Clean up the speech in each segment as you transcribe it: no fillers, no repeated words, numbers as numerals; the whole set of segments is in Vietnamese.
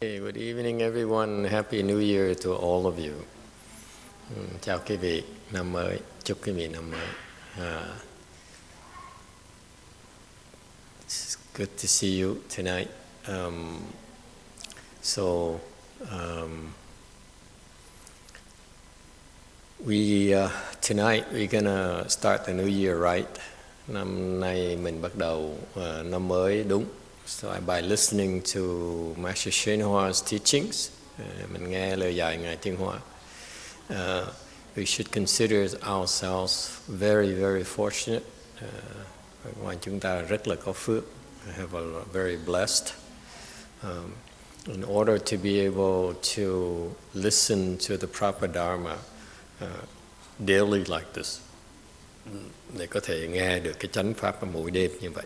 Hey, good evening everyone. Happy New Year to all of you. Chào quý vị, năm mới. Chúc quý vị năm mới. It's good to see you tonight. Tonight we're gonna start the new year right. Năm nay mình bắt đầu năm mới đúng. So by listening to Master YongHua's teachings, mình nghe lời dạy Ngài Tiên Hoa, we should consider ourselves very, very fortunate. Ngoài chúng ta rất là có phước, have a very blessed. In order to be able to listen to the proper dharma daily like this, để có thể nghe được cái chánh pháp vào mỗi đêm như vậy.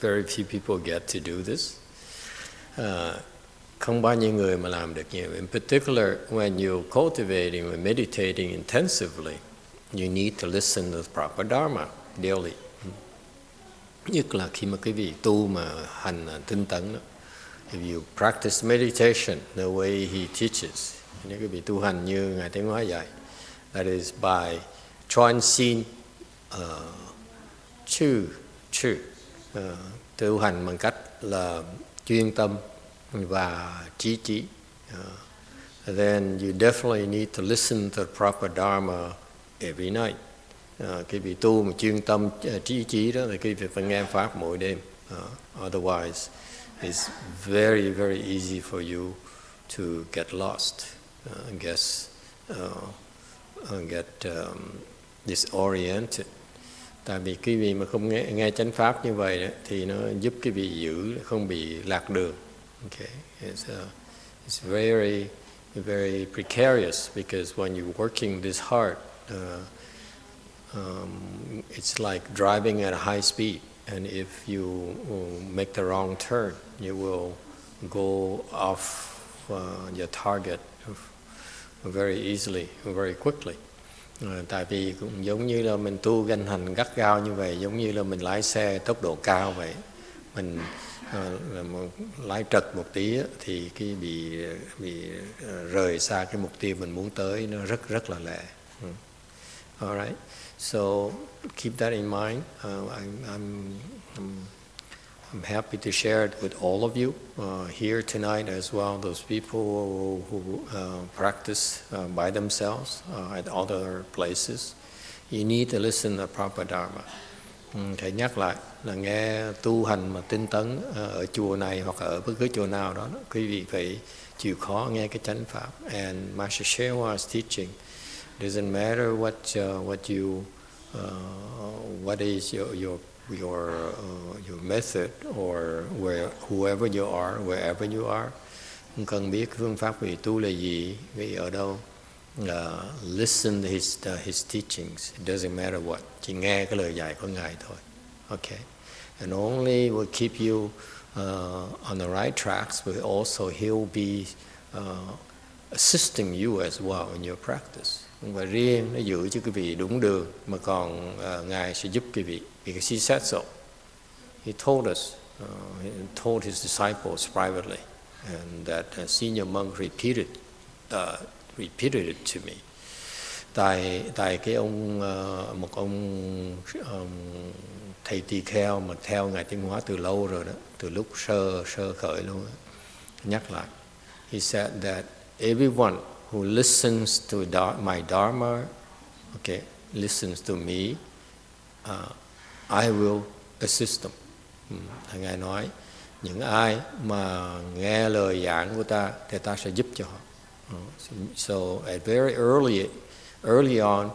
Very few people get to do this. Không bao nhiêu người mà làm được nhiều. In particular, when you're cultivating and meditating intensively, you need to listen to the proper dharma daily. Nhất là khi mà quý vị tu mà hành tinh tấn đó. If you practice meditation the way he teaches, nếu quý vị tu hành như Ngài Tiến Hóa dạy, that is by transcend true. Tu hành bằng cách là chuyên tâm và trí trí. Then you definitely need to listen to the proper dharma every night. Khi bị tu mà chuyên tâm trí trí đó thì quý vị phải nghe pháp mỗi đêm. Otherwise, it's very, very easy for you to get lost, get disoriented. Tại vì quý vị mà không nghe chánh pháp như vậy đó, thì nó giúp quý vị giữ không bị lạc đường. Okay, it's very, very precarious because when you're working this hard, it's like driving at a high speed, and if you make the wrong turn, you will go off your target very easily, very quickly. Tại vì cũng giống như là mình tu ganh hành gắt gao như vậy, giống như là mình lái xe tốc độ cao vậy, mình lái trật một tí thì cái bị rời xa cái mục tiêu mình muốn tới, nó rất là lẹ. Alright, so keep that in mind. I'm happy to share it with all of you here tonight as well. Those people who practice by themselves at other places, you need to listen to proper dharma. Thầy nhắc lại là nghe tu hành mà tinh tấn ở chùa này hoặc ở bất cứ chùa nào đó, quý vị phải chịu khó nghe cái chánh pháp. And Master YongHua's teaching doesn't matter what is your method or wherever you are, không cần biết phương pháp vị tu là gì, vị ở đâu. Listen to his teachings. It doesn't matter what. Chỉ nghe cái lời dạy của Ngài thôi. Okay, and only will keep you on the right tracks, but also he'll be assisting you as well in your practice. Không phải riêng nó giữ cho quý vị đúng đường, mà còn Ngài sẽ giúp quý vị. Because he said so. He told us, he told his disciples privately, and that senior monk repeated it to me. Tại cái một ông thầy tỳ kheo mà theo Ngài Tiên Hóa từ lâu rồi đó, từ lúc sơ khởi luôn đó, nhắc lại. He said that everyone who listens to my dharma, okay, listens to me, I will assist them. Ngài nói, những ai mà nghe lời giảng của ta thì ta sẽ giúp cho họ. So at very early on,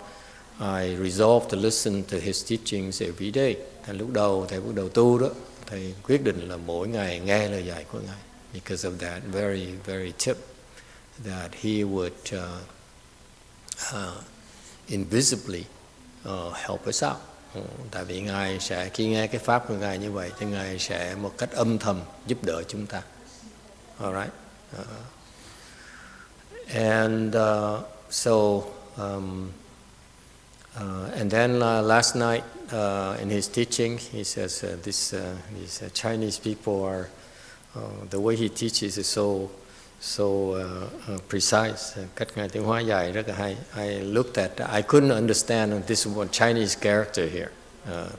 I resolved to listen to his teachings every day. Lúc đầu thầy bắt đầu tu đó, thầy quyết định là mỗi ngày nghe lời dạy của Ngài. Because of that very, very tip that he would invisibly help us out. Tại vì Ngài sẽ, khi nghe cái pháp của Ngài như vậy thì Ngài sẽ một cách âm thầm giúp đỡ chúng ta. Alright. And then last night in his teaching he says these Chinese people The way he teaches is so precise. Cách Ngài Tiến Hóa dạy rất là hay. I looked at, I couldn't understand this one Chinese character here.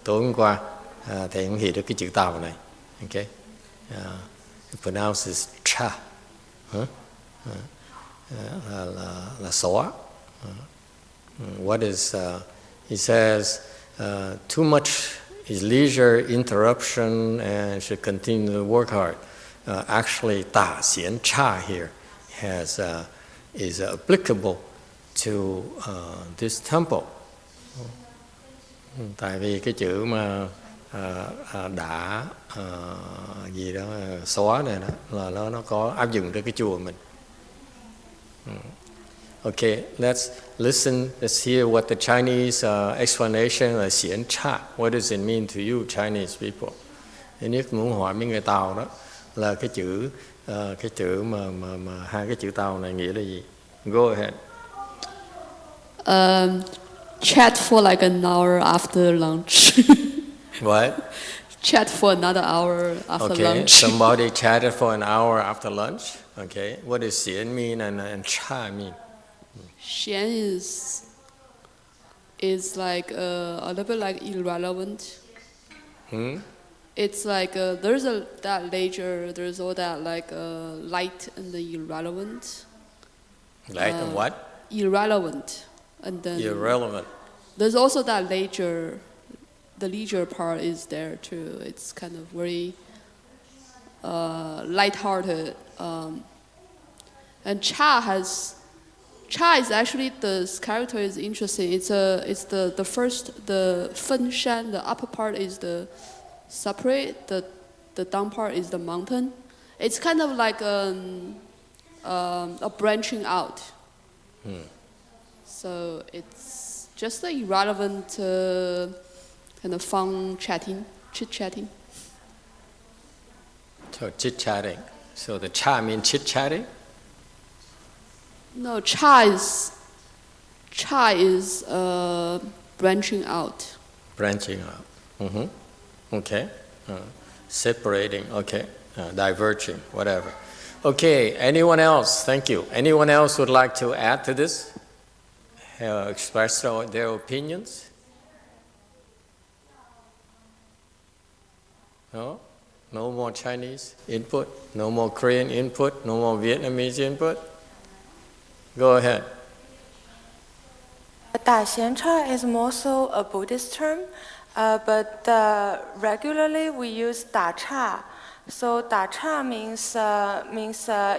Tối hôm qua thầy không hiểu được cái chữ Tàu này. Okay, it pronounces cha, là xóa. What is he says? Too much is leisure, interruption, and should continue to work hard. Actually, Ta Xian Cha here is applicable to this temple. Tại vì cái chữ mà đã gì đó xóa này đó là nó có áp dụng tới cái chùa mình. Okay, let's listen. Let's hear what the Chinese explanation of xiển cha. What does it mean to you, Chinese people? Nếu muốn hỏi mấy người Tàu đó là cái chữ mà hai cái chữ Tàu này nghĩa là gì? Go ahead. Chat for like an hour after lunch. What? Chat for another hour after lunch. Okay, somebody chatted for an hour after lunch. Okay, what does xiển mean and cha mean? Xian is like a little bit like irrelevant. It's like there's that leisure, there's all that like light and the irrelevant. Light and what? Irrelevant, and then irrelevant. There's also that leisure. The leisure part is there too. It's kind of very light-hearted, and Cha is actually, this character is interesting. It's the first, the Fen Shan, the upper part is the separate, the down part is the mountain. It's kind of like a branching out. So it's just the irrelevant kind of fun chit-chatting. So chit-chatting. So the cha means chit-chatting? No, cha is branching out. Branching out. Okay. Separating. Okay. Diverging. Whatever. Okay. Anyone else? Thank you. Anyone else would like to add to this? Express their opinions? No? No more Chinese input? No more Korean input? No more Vietnamese input? Go ahead. Da Xian Cha is more so a Buddhist term, but regularly we use Da Cha. So Da Cha means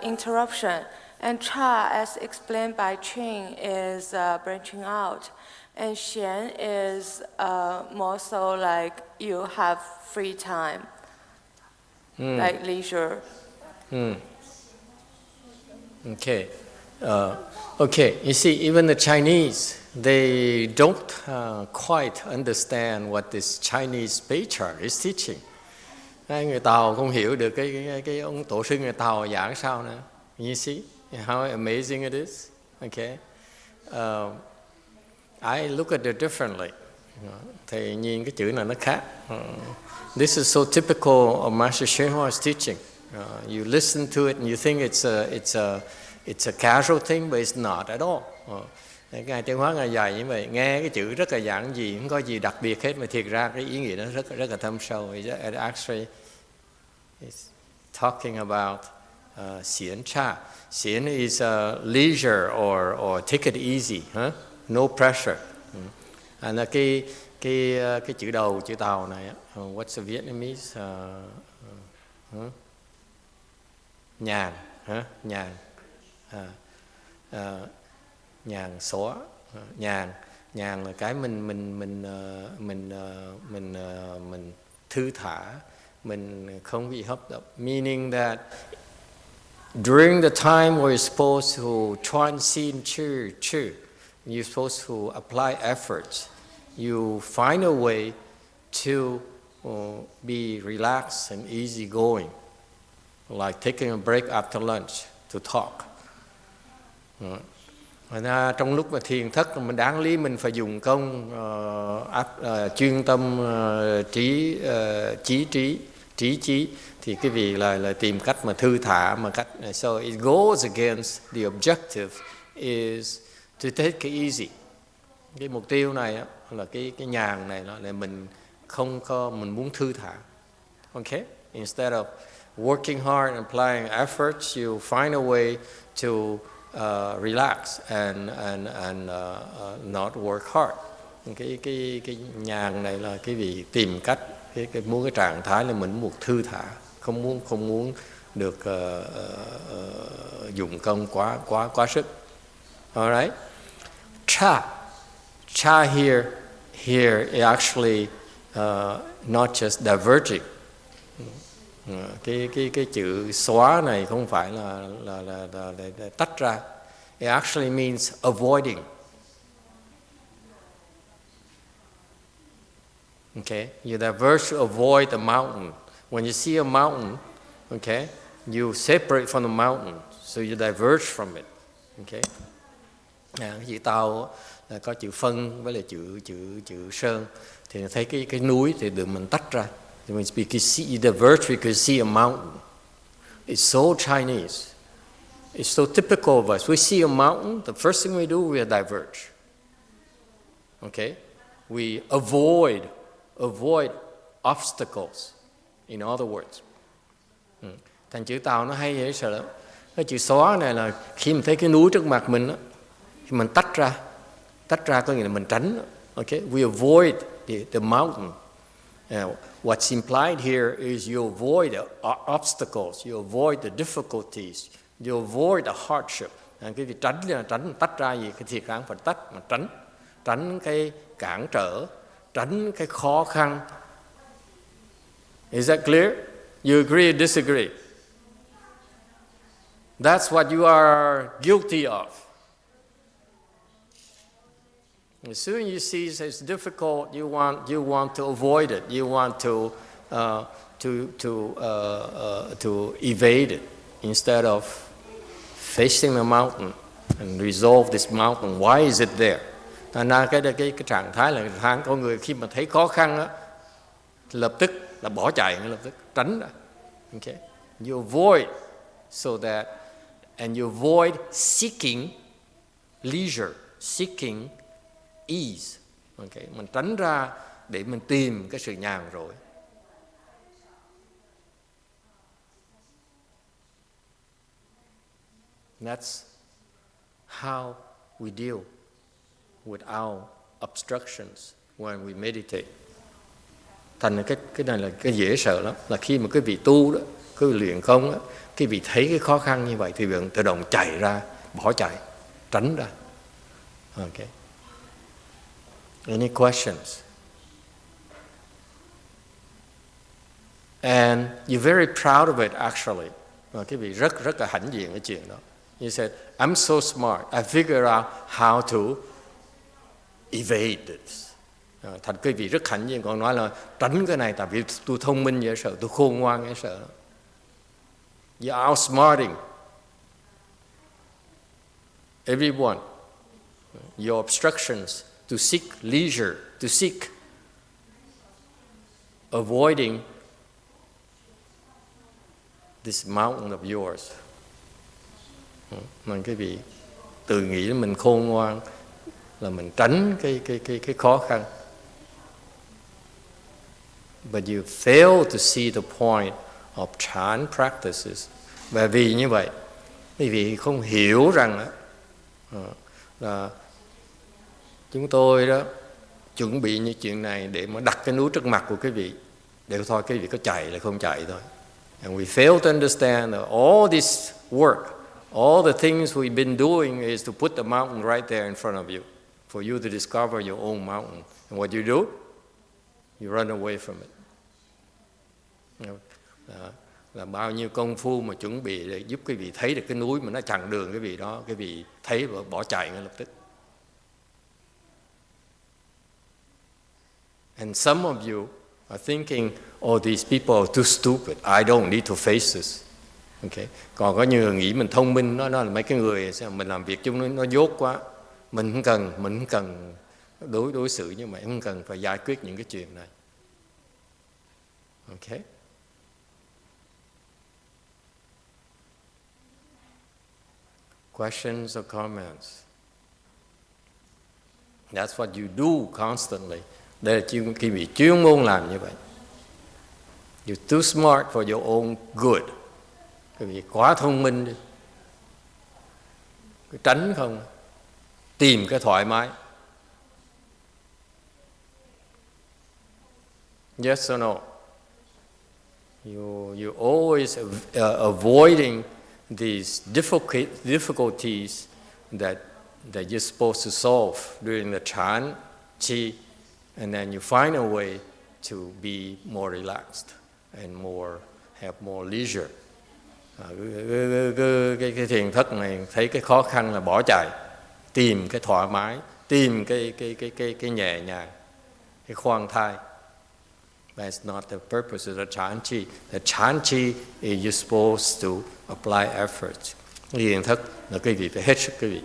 interruption, and Cha, as explained by Qing, is branching out, and Xian is more so like you have free time, like leisure. Okay. Okay, you see, even the Chinese, they don't quite understand what this Chinese patriarch is teaching. Người Tàu không hiểu được cái ông tổ sư người Tàu giảng sao nữa. You see how amazing it is? Okay. I look at it differently. Thầy nhìn cái chữ này nó khác. This is so typical of Master YongHua's teaching. You listen to it and you think it's a casual thing, but it's not at all. Ngài Tiến Hóa Ngài dạy như vậy, nghe cái chữ rất là giản dị, không có gì đặc biệt hết, mà thiệt ra cái ý nghĩa nó rất là thâm sâu. It actually is talking about xiển cha. Xiển is leisure or take it easy, no pressure. And cái chữ đầu, chữ Tàu này, what's the Vietnamese? Nhàn, nhàn. Nhàn xóa, nhàn là cái mình thư thả, mình không bị hấp tấp. Meaning that during the time where you're supposed to transcend chư, you're supposed to apply efforts, you find a way to be relaxed and easygoing, like taking a break after lunch to talk. Trong lúc mà thiền thất, mình đáng lý mình phải dùng công chuyên tâm trí trí thì quý vị là tìm cách mà thư thả, mà cách so it goes against the objective is to take it easy. Cái mục tiêu này là cái nhàn này là mình không có, mình muốn thư thả. Okay? Instead of working hard and applying efforts, you find a way to relax and not work hard. Cái nhàn này là cái vị tìm cách, cái muốn cái trạng thái là mình muốn thư thả, không muốn được dùng công quá sức. Alright? Cha here is actually not just diverging. Cái chữ xóa này không phải là tách ra. It actually means avoiding. Okay, you diverge to avoid the mountain. When you see a mountain, okay, you separate from the mountain, so you diverge from it. Okay, cái chữ tao là có chữ phân với lại chữ sơn, thì thấy cái núi thì được mình tách ra. Because you diverge because you see a mountain. It's so Chinese. It's so typical of us. We see a mountain, the first thing we do, we diverge. Okay, we avoid obstacles, in other words. Thành chữ tàu nó hay dễ sợ lắm. Cái chữ xóa này là khi mình thấy cái núi trước mặt mình, khi mình tách ra có nghĩa là mình tránh. Okay, we avoid the mountain. What's implied here is you avoid the obstacles, you avoid the difficulties, you avoid the hardship. Cái việc tránh là tránh, tách ra gì, cái thiệt ra phải tách mà tránh cái cản trở, tránh cái khó khăn. Is that clear? You agree or disagree? That's what you are guilty of. As soon as you see it's difficult, you want to avoid it. You want to evade it instead of facing the mountain and resolve this mountain. Why is it there? Thành ra cái trạng thái là tháng con người khi mà thấy khó khăn á, lập tức là bỏ chạy, lập tức tránh ra. Okay, you avoid so that, and you avoid seeking leisure, seeking ease. Okay, mình tránh ra để mình tìm cái sự nhàn rỗi. That's how we deal with our obstructions when we meditate. Thành cái này là cái dễ sợ lắm, là khi mà cái vị tu đó, cái vị luyện công đó, cái vị thấy cái khó khăn như vậy thì tự động chạy ra, bỏ chạy, tránh ra. Okay. Any questions? And you're very proud of it actually. Cái vị rất là hãnh diện cái chuyện đó. You said, I'm so smart. I figured out how to evade this. Thành cái vị rất hãnh diện, còn nói là tránh cái này tại vì tôi thông minh dễ sợ, tôi khôn ngoan dễ sợ. You're outsmarting everyone. Your obstructions to seek leisure, to seek avoiding this mountain of yours. Mình cái vị tự nghĩ mình khôn ngoan là mình tránh cái khó khăn. But you fail to see the point of Chan practices. Và vì như vậy, quý vị không hiểu rằng là chúng tôi đó chuẩn bị như chuyện này để mà đặt cái núi trước mặt của quý vị, để thôi quý vị có chạy là không chạy thôi. And we fail to understand that all this work, all the things we've been doing is to put the mountain right there in front of you, for you to discover your own mountain. And what you do? You run away from it. Là bao nhiêu công phu mà chuẩn bị để giúp quý vị thấy được cái núi mà nó chặn đường cái vị đó, cái vị thấy và bỏ chạy ngay lập tức. And some of you are thinking, oh, these people are too stupid. I don't need to face this. Okay. Còn có nhiều người nghĩ mình thông minh, nó là mấy cái người mình làm việc chung nó dốt quá. Mình không cần đối xử như vậy, không cần phải giải quyết những cái chuyện này. Okay. Questions or comments? That's what you do constantly. Đây là quý vị chuyên môn làm như vậy. You're too smart for your own good. Quý vị quá thông minh đi. Cứ tránh không, tìm cái thoải mái. Yes or no? You always avoiding these difficulties that you're supposed to solve during the Chan, Chi, and then you find a way to be more relaxed and have more leisure. Cái thiền thất này thấy cái khó khăn là bỏ chạy, tìm cái thoải mái, tìm cái nhẹ nhàng, cái khoan thai. That's not the purpose of the Chan Chi. The Chan Chi is you're supposed to apply effort. Thiền thất là quý vị phải hết sức quý vị.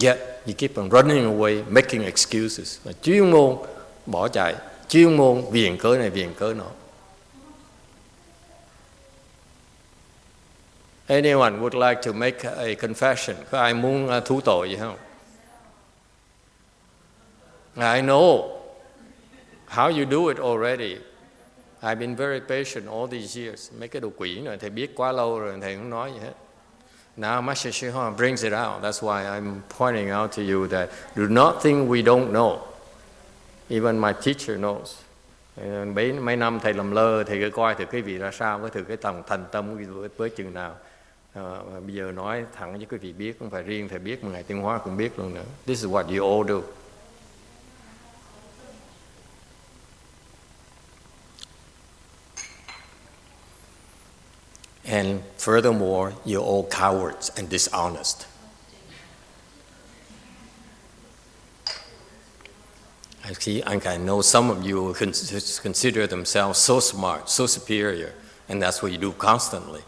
Yet you keep on running away, making excuses. Chuyên môn bỏ chạy, chuyên môn viện cớ này viện cớ nọ. Anyone would like to make a confession? Có ai muốn thú tội gì không? I know how you do it already. I've been very patient all these years. Mấy cái đồ quỷ này thầy biết quá lâu rồi, thầy không nói gì hết. Now Master YongHua brings it out. That's why I'm pointing out to you that do not think we don't know. Even my teacher knows. Mấy năm thầy làm lơ, thầy cứ coi thử cái vị ra sao, với thử cái tầng thành tâm với chừng nào. Bây giờ nói thẳng với quý vị biết, không phải riêng thầy biết mà Ngài Tiên Hóa cũng biết luôn nữa. This is what you all do. And furthermore, you're all cowards and dishonest. I know some of you consider themselves so smart, so superior, and that's what you do constantly.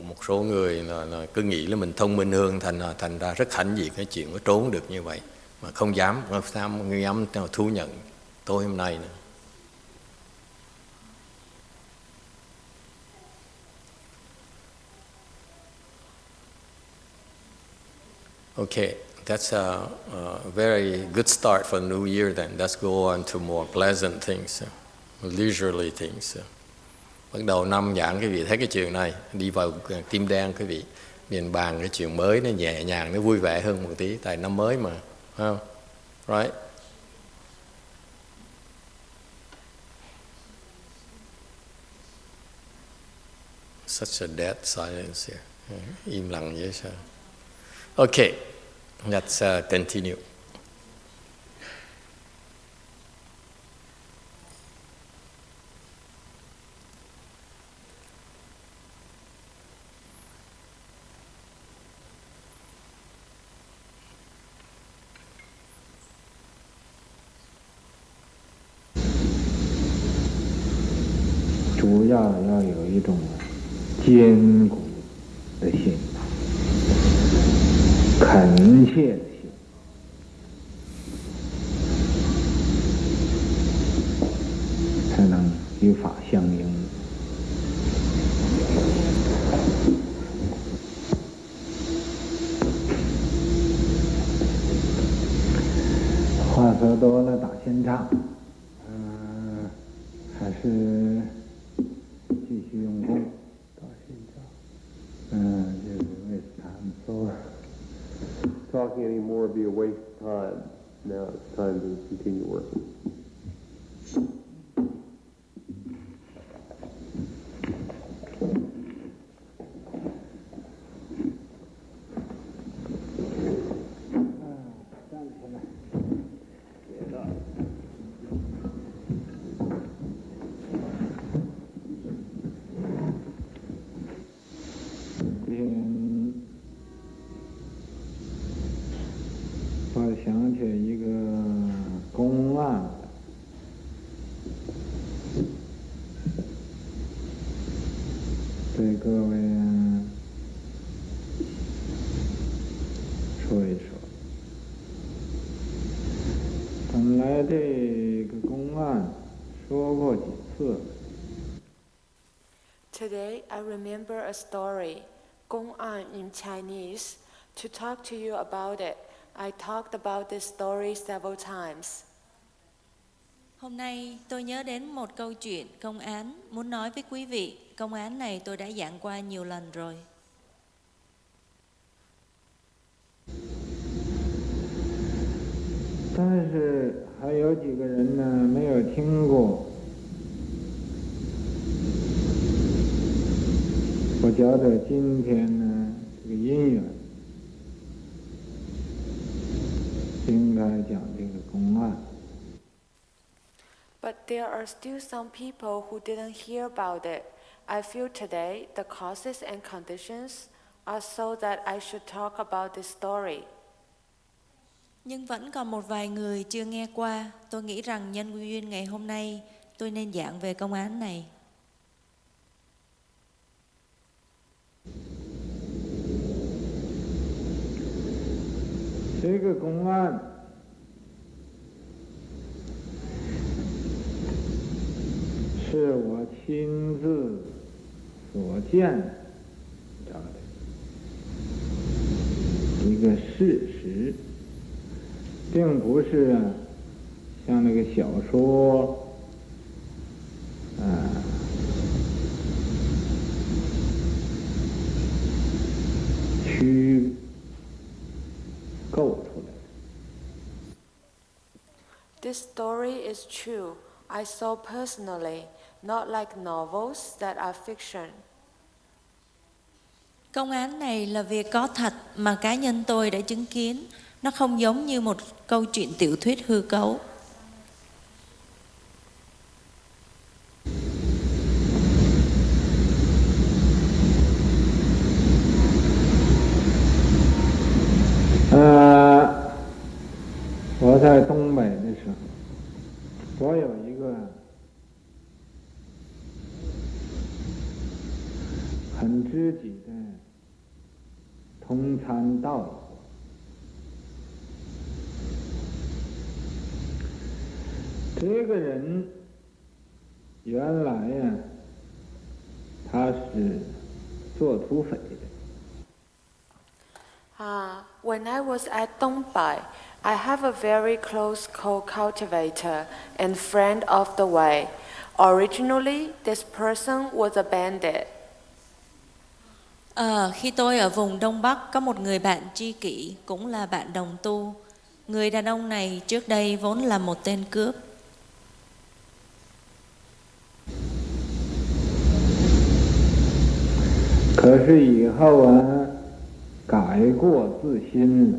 Một số người là cứ nghĩ là mình thông minh hơn, thành ra rất hãnh diện cái chuyện có trốn được như vậy. Mà không dám thú nhận tối hôm nay nữa. Okay, that's a very good start for the new year then. Let's go on to more pleasant things, leisurely things. Bắt đầu năm giảng quý vị thấy cái chuyện này, đi vào tim đen quý vị, miền bàn cái chuyện mới nó nhẹ nhàng, nó vui vẻ hơn một tí, tại năm mới mà. Oh, right? Such a dead silence here. Im lặng vậy sao? Okay, let's continue. chủ要要有一种坚固的心，恳切的心，才能与法相应。话说多了打闲岔，还是继续用功。打闲岔，就是 waste time. So talking anymore would be a waste of time. Now it's time to continue working. 寺。 Today, I remember a story, Gong An in Chinese. To talk to you about it, I talked about this story several times. Hôm nay tôi nhớ đến một câu chuyện công án, muốn nói với quý vị. Công án này tôi đã giảng qua nhiều lần rồi. 但是还有几个人呢没有听过。我觉得今天呢这个因缘，应该讲这个公案。 But there are still some people who didn't hear about it. I feel today the causes and conditions are so that I should talk about this story. Nhưng vẫn còn một vài người chưa nghe qua. Tôi nghĩ rằng nhân duyên ngày hôm nay tôi nên giảng về công án này. 这个公案是我亲自所见到的一个事实，并不是像那个小说虚构出来的。 This story is true. I saw personally, not like novels that are fiction. Công án này là việc có thật mà cá nhân tôi đã chứng kiến. Nó không giống như một câu chuyện tiểu thuyết hư cấu. À, 我在东北的时候，我有一个很知己的同参道友。 这个人原来呀，他是做土匪的。 When I was at Dongbai, I have a very close co-cultivator and friend of the way. Originally, this person was a bandit. Khi tôi ở vùng Đông Bắc có một người bạn tri kỷ, cũng là bạn đồng tu. Người đàn ông này trước đây vốn là một tên cướp. 可是以后改过自新了。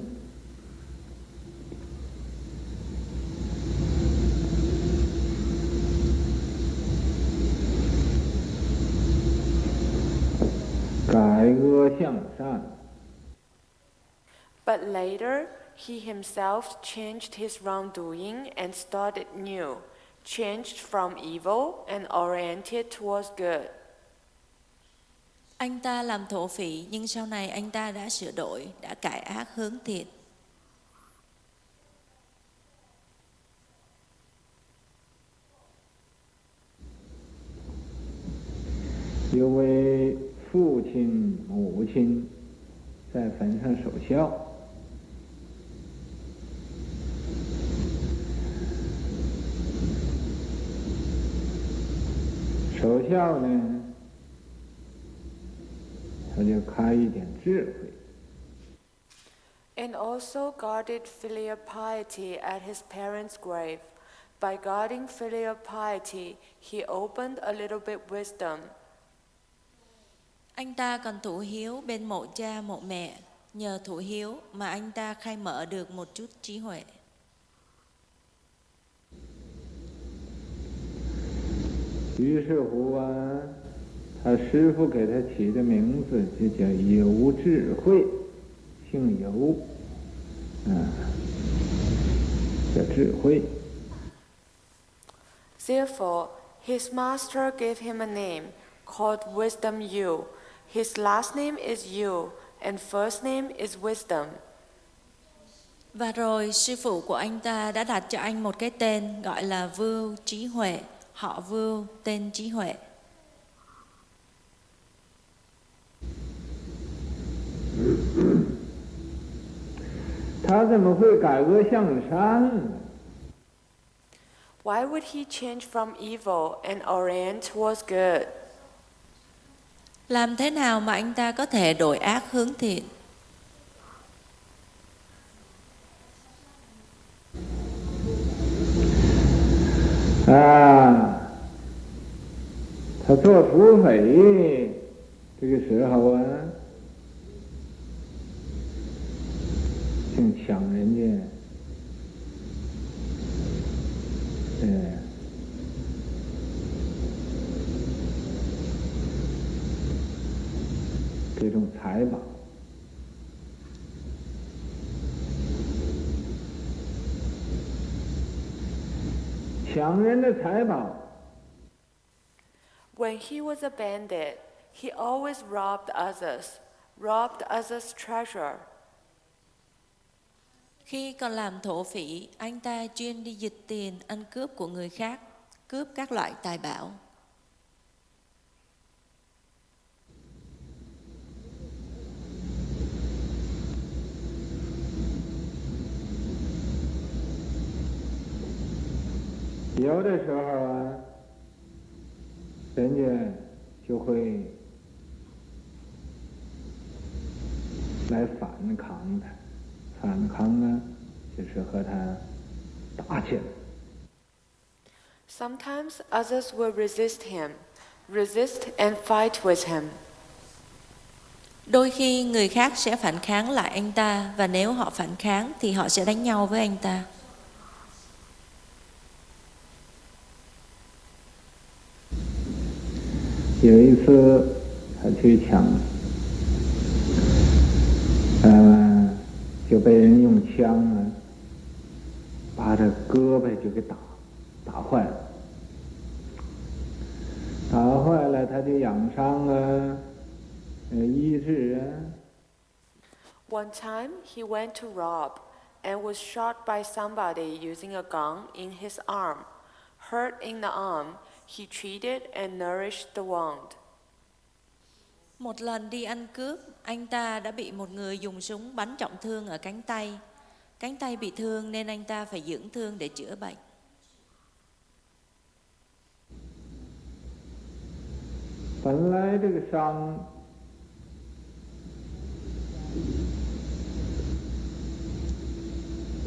改恶向善。 But later, he himself changed his wrongdoing and started new, changed from evil and oriented towards good. Anh ta làm thổ phỉ nhưng sau này anh ta đã sửa đổi, đã cải ác hướng thiện. 有位父亲母亲在坟上守孝，守孝呢，他就开一点智慧。 And also guarded filial piety at his parents' grave. By guarding filial piety, he opened a little bit wisdom. Anh ta còn thủ hiếu bên mộ cha mộ mẹ. Nhờ thủ hiếu mà anh ta khai mở được một chút trí huệ. 于是乎他师父给他起的名字就叫有智慧，姓尤，叫智慧。 Therefore, his master gave him a name called Wisdom Yu. His last name is Yu, and first name is Wisdom. Và rồi sư phụ của anh ta đã đặt cho anh một cái tên gọi là Vưu Trí Huệ. họ Vưu, tên trí huệ. Why would he change from evil and orient towards good? Làm thế nào mà anh ta có thể đổi ác hướng thiện? À, 他做土匪这个时候啊，净抢人家，这种财宝。抢人的财宝。 When he was a bandit, he always robbed others' treasure. Khi còn làm thổ phỉ, anh ta chuyên đi giật tiền, ăn cướp của người khác, cướp các loại tài bảo. Có的时候啊，人家就会来反抗他，反抗呢，就是和他打起来。Sometimes others will resist and fight with him. Đôi khi người khác sẽ phản kháng lại anh ta, và nếu họ phản kháng thì họ sẽ đánh nhau với anh ta. Có một次，他去抢，就被人用枪啊，把他胳膊就给打坏了，打坏了他就养伤啊，医治啊。One time he went to rob and was shot by somebody using a gun in his arm. Hurt in the arm, he treated and nourished the wound. Một lần đi ăn cướp, anh ta đã bị một người dùng súng bắn trọng thương ở cánh tay. Cánh tay bị thương nên anh ta phải dưỡng thương để chữa bệnh. 本来这个伤，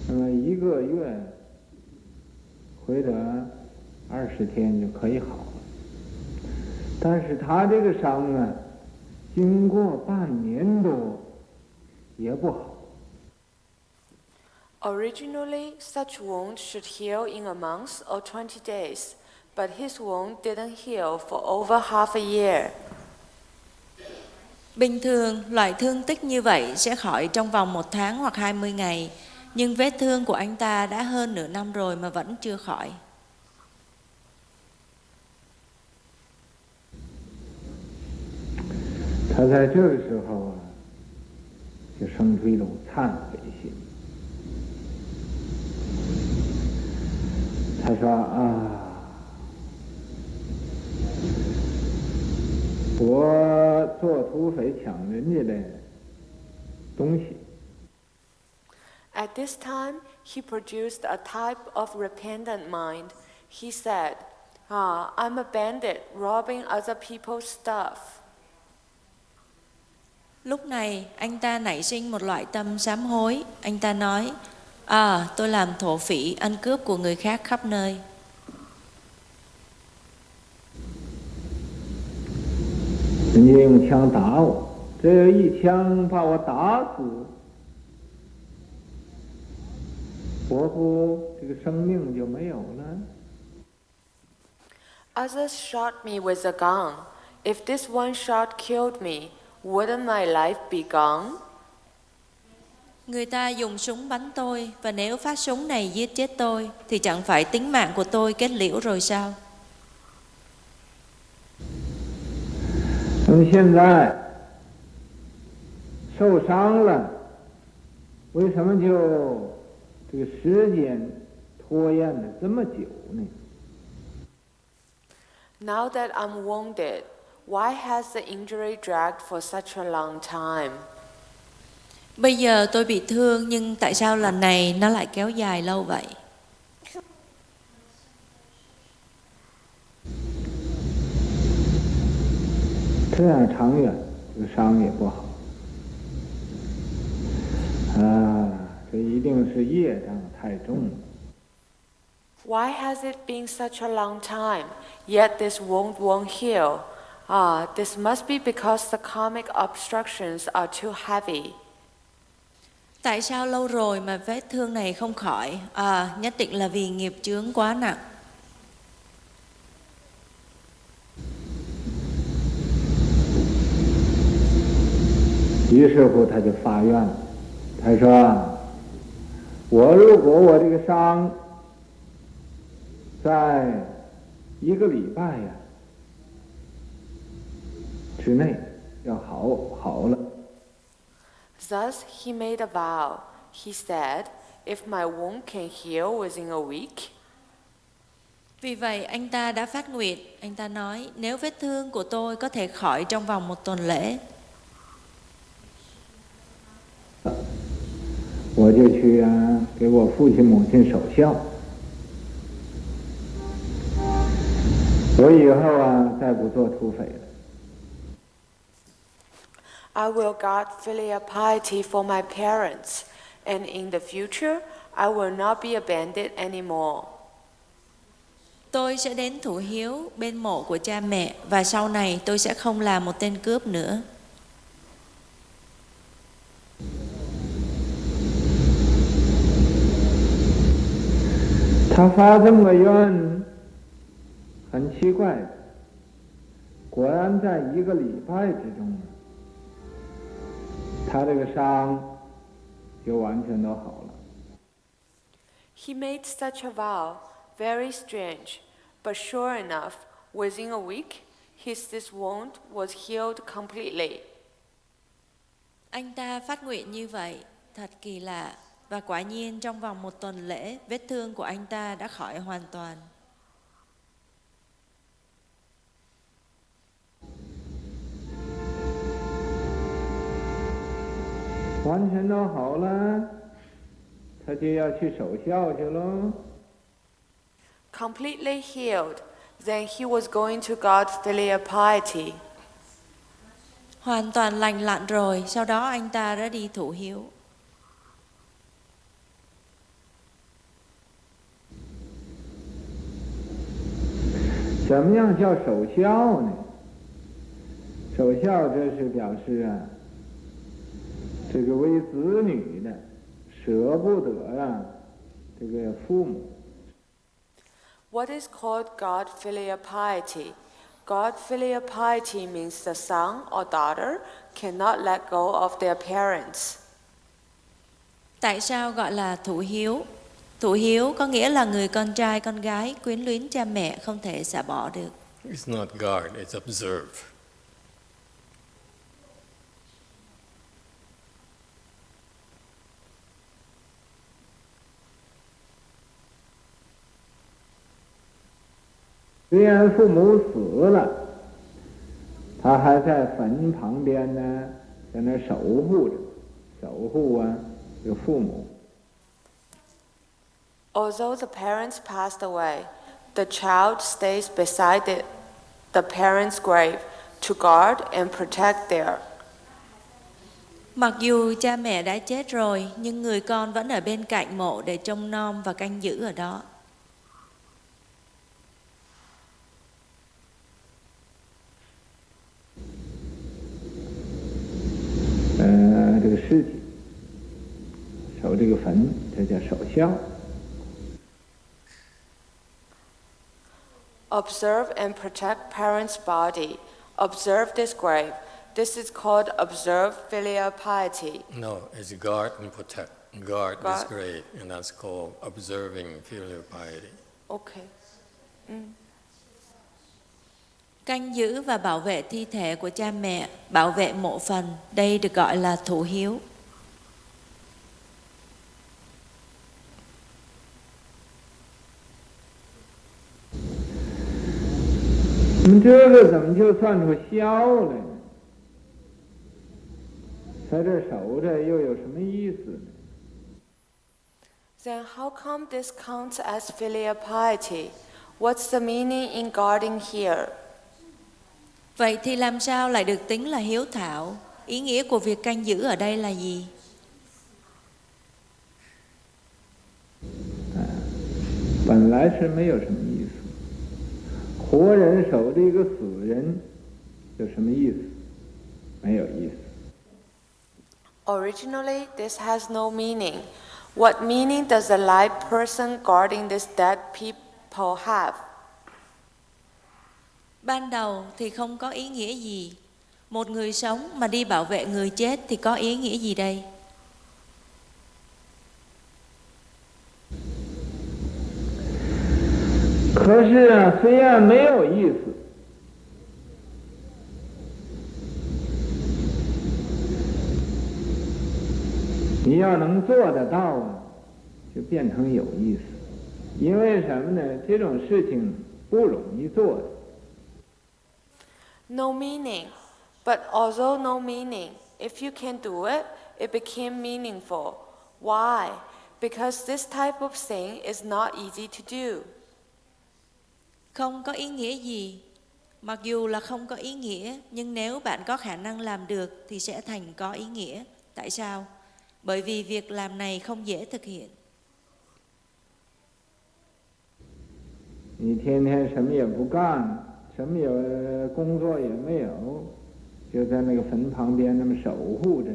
那么1个月或者20天就可以好了，但是他这个伤啊，经过半年多也不好。 Originally, such wound should heal in a month or 20 days, but his wound didn't heal for over half a year. Bình thường, loại thương tích như vậy sẽ khỏi trong vòng 1 tháng hoặc 20 ngày, nhưng vết thương của anh ta đã hơn nửa năm rồi mà vẫn chưa khỏi. 他在这个时候啊，就生出一种忏悔心。他说啊，我做土匪抢人家的东西。 At this time, he produced a type of repentant mind. He said, I'm a bandit robbing other people's stuff. Lúc này, anh ta nảy sinh một loại tâm sám hối. Anh ta nói, tôi làm thổ phỉ, ăn cướp của người khác khắp nơi. 人家用枪打我，这一枪把我打死，我不这个生命就没有了。 Others shot me with a gun. If this one shot killed me, wouldn't my life be gone? Người ta dùng súng bắn tôi, và nếu phát súng này giết chết tôi, thì chẳng phải tính mạng của tôi kết liễu rồi sao? 那么现在受伤了，为什么就这个时间拖延了这么久呢？ Now that I'm wounded, why has the injury dragged for such a long time? Bây giờ tôi bị thương nhưng tại sao lần này nó lại kéo dài lâu vậy?这样长远，这个伤也不好。这一定是业障太重了。Why has it been such a long time, yet this wound won't heal? This must be because the karmic obstructions are too heavy. Tại sao lâu rồi mà vết thương này không khỏi? Nhất định là vì nghiệp chướng quá nặng. 于是乎他就发愿了，他说：“我如果我这个伤在1个礼拜呀之内要好了。” Thus he made a vow. He said, if my wound can heal within a week, Vì vậy anh ta đã phát nguyện, anh ta nói nếu vết thương của tôi có thể khỏi trong vòng 1 tuần lễ, 我就去给我父亲母亲守孝。我以后再不做土匪了。 I will guard filial piety for my parents, and in the future, I will not be a bandit anymore. tôi sẽ đến thủ hiếu bên mộ của cha mẹ và sau này tôi sẽ không là một tên cướp nữa. 他发这么个愿，很奇怪，果然在1个礼拜之中，他这个伤就完全都好了。 He made such a vow, very strange, but sure enough, within a week, this wound was healed completely. Anh ta phát nguyện như vậy, thật kỳ lạ. Và quả nhiên trong vòng 1 tuần lễ, vết thương của anh ta đã khỏi hoàn toàn. Hoàn toàn都好了，他就要去守孝去喽。 Completely healed, then he was going to guard filial piety. Hoàn toàn lành lặn rồi, sau đó anh ta đã đi thủ hiếu. 怎么样叫守孝呢？守孝这是表示这个为子女的舍不得这个父母。 What is called guard filial piety? Guard filial piety means the son or daughter cannot let go of their parents. Tại sao gọi là thủ hiếu? Thủ hiếu có nghĩa là người con trai con gái quyến luyến cha mẹ không thể xả bỏ được. It's not guard, it's observe. Tuy然父母死了，他还在坟旁边呢，在那守护着，守护这个父母。 Although the parents passed away, the child stays beside the parents' grave to guard and protect there. Mặc dù cha mẹ đã chết rồi, nhưng người con vẫn ở bên cạnh mộ để trông nom và canh giữ ở đó. Cái 尸体，守这个坟，这叫守孝。 Observe and protect parents' body. Observe this grave. This is called observe filial piety. No, it's guard and protect. Guard this Guard. grave, and that's called observing filial piety. Okay. Canh giữ và bảo vệ thi thể của cha mẹ, bảo vệ mộ phần, đây được gọi là thủ hiếu. 们这个怎么就算出孝来呢？在这守着又有什么意思呢？ Then how come this counts as filial piety? What's the meaning in guarding here? Vậy thì làm sao lại được tính là hiếu thảo? Ý nghĩa của việc canh giữ ở đây là gì? 本来是没有什么意思，活人守着一个死人，有什么意思？没有意思。 Originally, this has no meaning. What meaning does the live person guarding this dead people have? Ban đầu thì không có ý nghĩa gì. Một người sống mà đi bảo vệ người chết thì có ý nghĩa gì đây? 可是啊，虽然没有意思，你要能做得到啊，就变成有意思。因为什么呢？这种事情不容易做的。 No meaning. But although no meaning, if you can do it, it became meaningful. Why? Because this type of thing is not easy to do. Không có ý nghĩa gì. Mặc dù là không có ý nghĩa, nhưng nếu bạn có khả năng làm được thì sẽ thành có ý nghĩa. Tại sao? Bởi vì việc làm này không dễ thực hiện. 你天天什么也不干，什么也工作也没有，就在那个坟旁边那么守护着。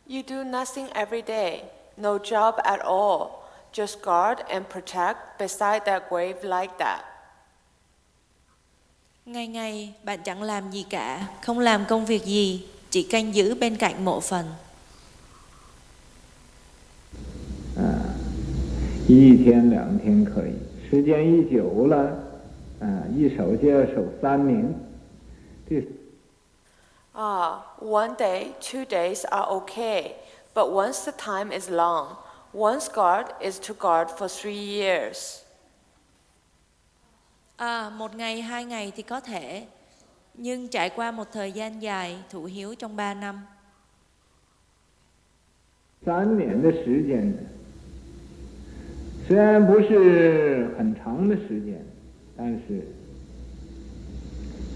You do nothing every day, no job at all, just guard and protect beside that grave like that. Ngày ngày bạn chẳng làm gì cả, không làm công việc gì, chỉ canh giữ bên cạnh mộ phần. 一天两天可以，时间一久了，一守就要守3年。这 1 day, 2 days are okay, but once the time is long, one's guard is to guard for 3 years. 1 ngày, 2 ngày thì có thể, nhưng trải qua một thời gian dài, thụ hiếu trong 3 năm. 3年的时间呢，虽然不是很长的时间，但是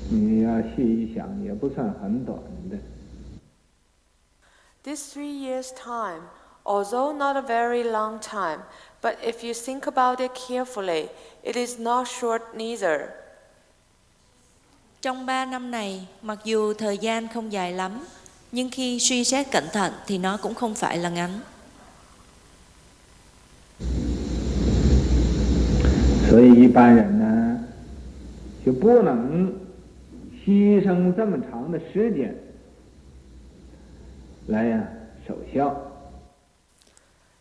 你要细一想，也不算很短的。 This 3 years' time, although not a very long time, but if you think about it carefully, it is not short neither. Trong 3 năm này, mặc dù thời gian không dài lắm, nhưng khi suy xét cẩn thận thì nó cũng không phải là ngắn. 所以一般人呢，就不能牺牲这么长的时间来守孝。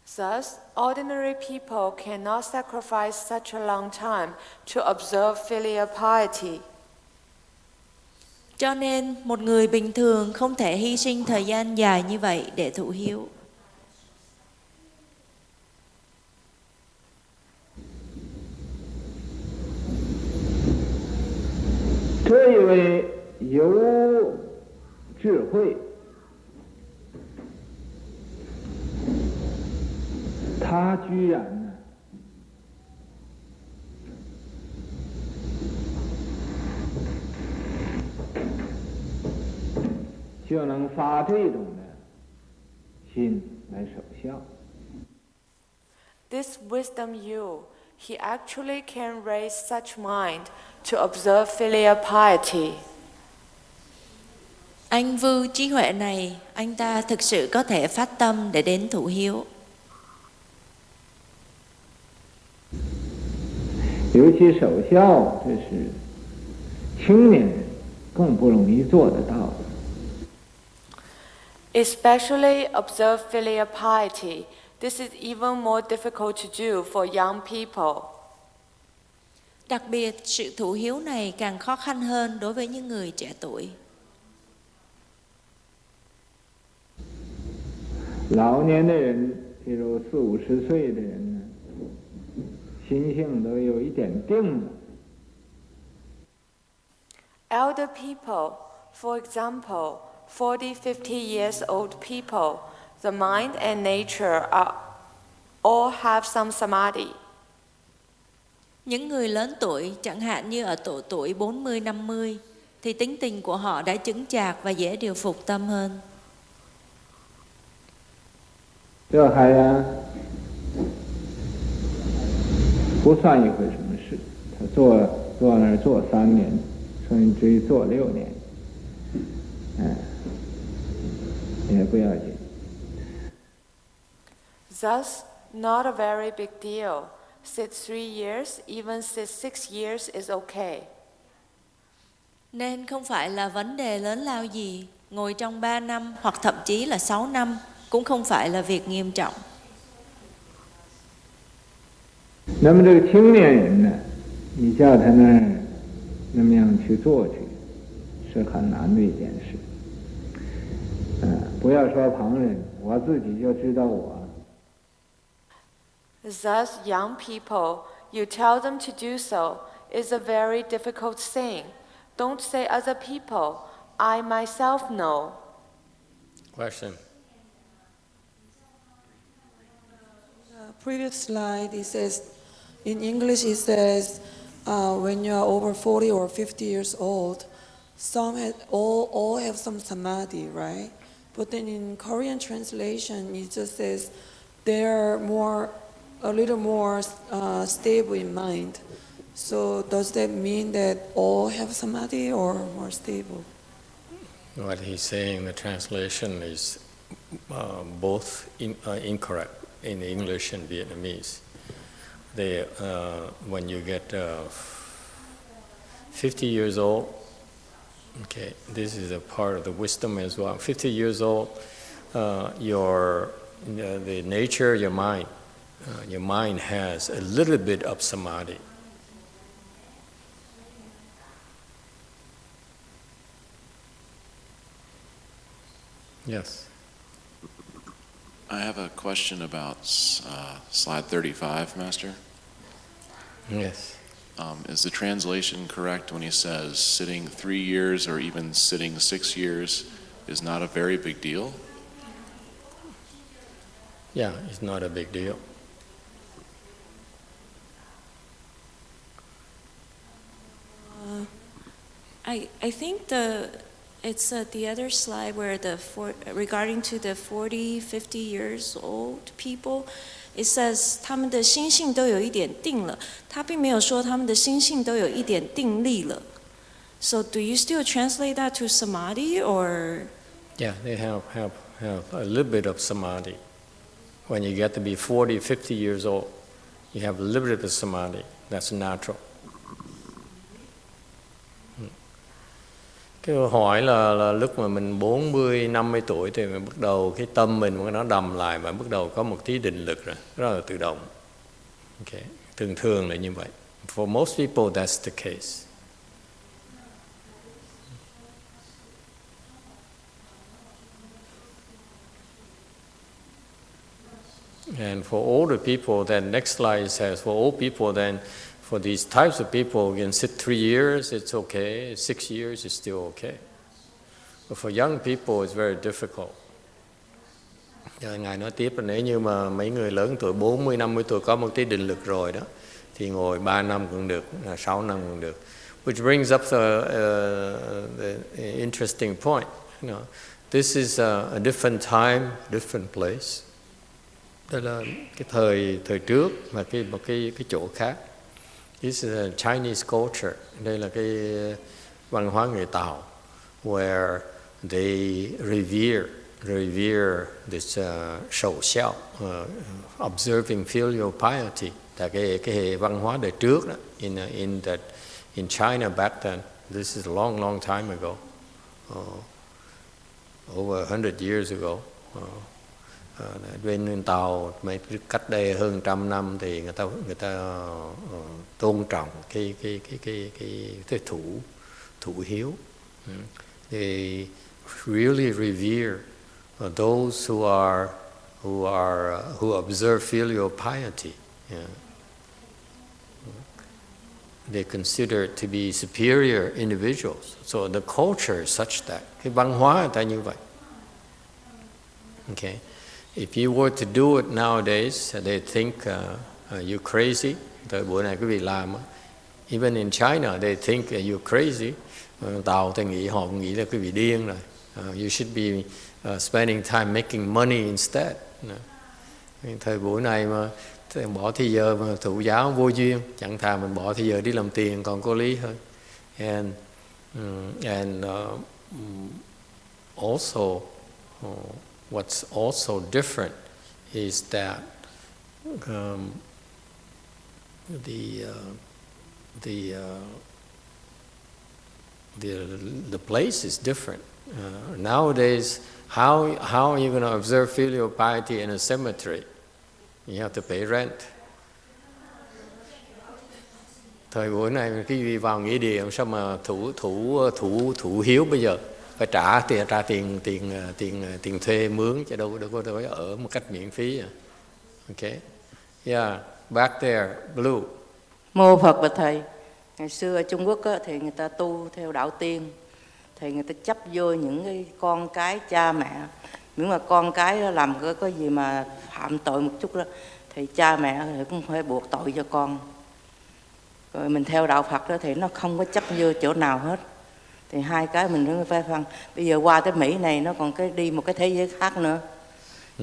Thus, ordinary people cannot sacrifice such a long time to observe filial piety. Cho nên một người bình thường không thể hy sinh thời gian dài như vậy để thụ hiếu. 这一位有智慧，他居然呢，就能发这种的心来守孝。 This wisdom you, he actually can raise such mind to observe filial piety. Anh vưu trí huệ này, anh ta thực sự có thể phát tâm để đến thụ hiếu. 尤其守孝，这是青年人更不容易做得到的。 Especially observe filial piety. This is even more difficult to do for young people. Đặc biệt, sự thụ hiếu này càng khó khăn hơn đối với những người trẻ tuổi. 老年的人，比如40、50岁的人呢，心性都有一点定了。 Elder people, for example, 40, 50 years old people, the mind and nature all have some samadhi. Những người lớn tuổi, chẳng hạn như ở độ tuổi 40, 50, thì tính tình của họ đã chững chạc và dễ điều phục tâm hơn. 这还不算一回什么事，他坐那儿坐3年，甚至于坐6年，也不要紧。 Thus, not a very big deal. Sit 3 years, even sit 6 years is okay. Nên không phải là vấn đề lớn lao gì, ngồi trong 3 năm hoặc thậm chí là 6 năm cũng không phải là việc nghiêm trọng. 那么这个青年人呢，你叫他那儿那么样去做去，是很难的一件事。不要说旁人，我自己就知道我。 Thus, young people, you tell them to do so is a very difficult thing. Don't say other people. I myself know. Question. Previous slide, it says, in English it says, when you are over 40 or 50 years old, all have some samadhi, right? But then in Korean translation, it just says they're a little more stable in mind. So does that mean that all have samadhi or more stable? What he's saying, the translation is both incorrect in English and Vietnamese. When you get 50 years old, okay, this is a part of the wisdom as well. 50 years old, the nature of your mind has a little bit of samadhi. Yes. I have a question about slide 35, Master. Yes. Is the translation correct when he says sitting 3 years or even sitting 6 years is not a very big deal? Yeah, it's not a big deal. I think it's the other slide where regarding to the 40, 50 years old people, it says 他们的心性都有一点定了，他并没有说他们的心性都有一点定力了。So do you still translate that to samadhi or? Yeah, they have a little bit of samadhi. When you get to be 40, 50 years old, you have a little bit of samadhi. That's natural. Cái câu hỏi là lúc mà mình 40, 50 tuổi thì mình bắt đầu cái tâm mình nó đầm lại và bắt đầu có một tí định lực rồi, rất là tự động. Okay. Thường là như vậy. For most people, that's the case. And for older people, then next slide says, for old people, then for these types of people, you can sit 3 years, it's okay. 6 years is still okay. But for young people, it's very difficult. Ngài nói tiếp là nếu như mà mấy người lớn tuổi 40, 50 tuổi có một tí định lực rồi đó, thì ngồi 3 năm cũng được, 6 năm cũng được. Which brings up the interesting point. You know, this is a different time, different place. Đây là cái thời trước và một cái chỗ khác. This is a Chinese culture. Đây là cái văn hóa người Tàu, where they revere this sầu xiao, observing filial piety. Là cái hệ văn hóa đời trước đó. In China back then, this is a long time ago, over 100 years ago. Bên Tàu cách đây hơn 100 năm thì người ta tôn trọng cái thủ hiếu. They really revere those who observe filial piety. Yeah. they consider to be superior individuals. So the culture is such that cái văn hóa người ta như vậy. Okay, if you were to do it nowadays, they think you're crazy. Thời buổi này quý vị làm, even in China, they think you're crazy. Tàu họ nghĩ là quý vị điên rồi. You should be spending time making money instead. Thời buổi này mà bỏ thời giờ mà thụ giáo vô duyên, chẳng thà mình bỏ thời giờ đi làm tiền còn có lý hơn. And also what's also different is that the place is different. Nowadays, how are you going to observe filial piety in a cemetery? You have to pay rent. Thời buổi này cái gì vào nghĩa địa sao mà thủ hiếu bây giờ phải trả tiền thuê mướn chứ đâu có ở một cách miễn phí. Okay, yeah, back there, blue. Mô Phật và thầy. Ngày xưa ở Trung Quốc á, thì người ta tu theo đạo tiên, thì người ta chấp vô những cái con cái cha mẹ. Nếu mà con cái đó làm có gì mà phạm tội một chút đó, thì cha mẹ thì cũng phải buộc tội cho con. Rồi mình theo đạo Phật đó thì nó không có chấp vô chỗ nào hết. Thì hai cái mình cũng phải phân. Bây giờ qua tới Mỹ này nó còn đi một cái thế giới khác nữa.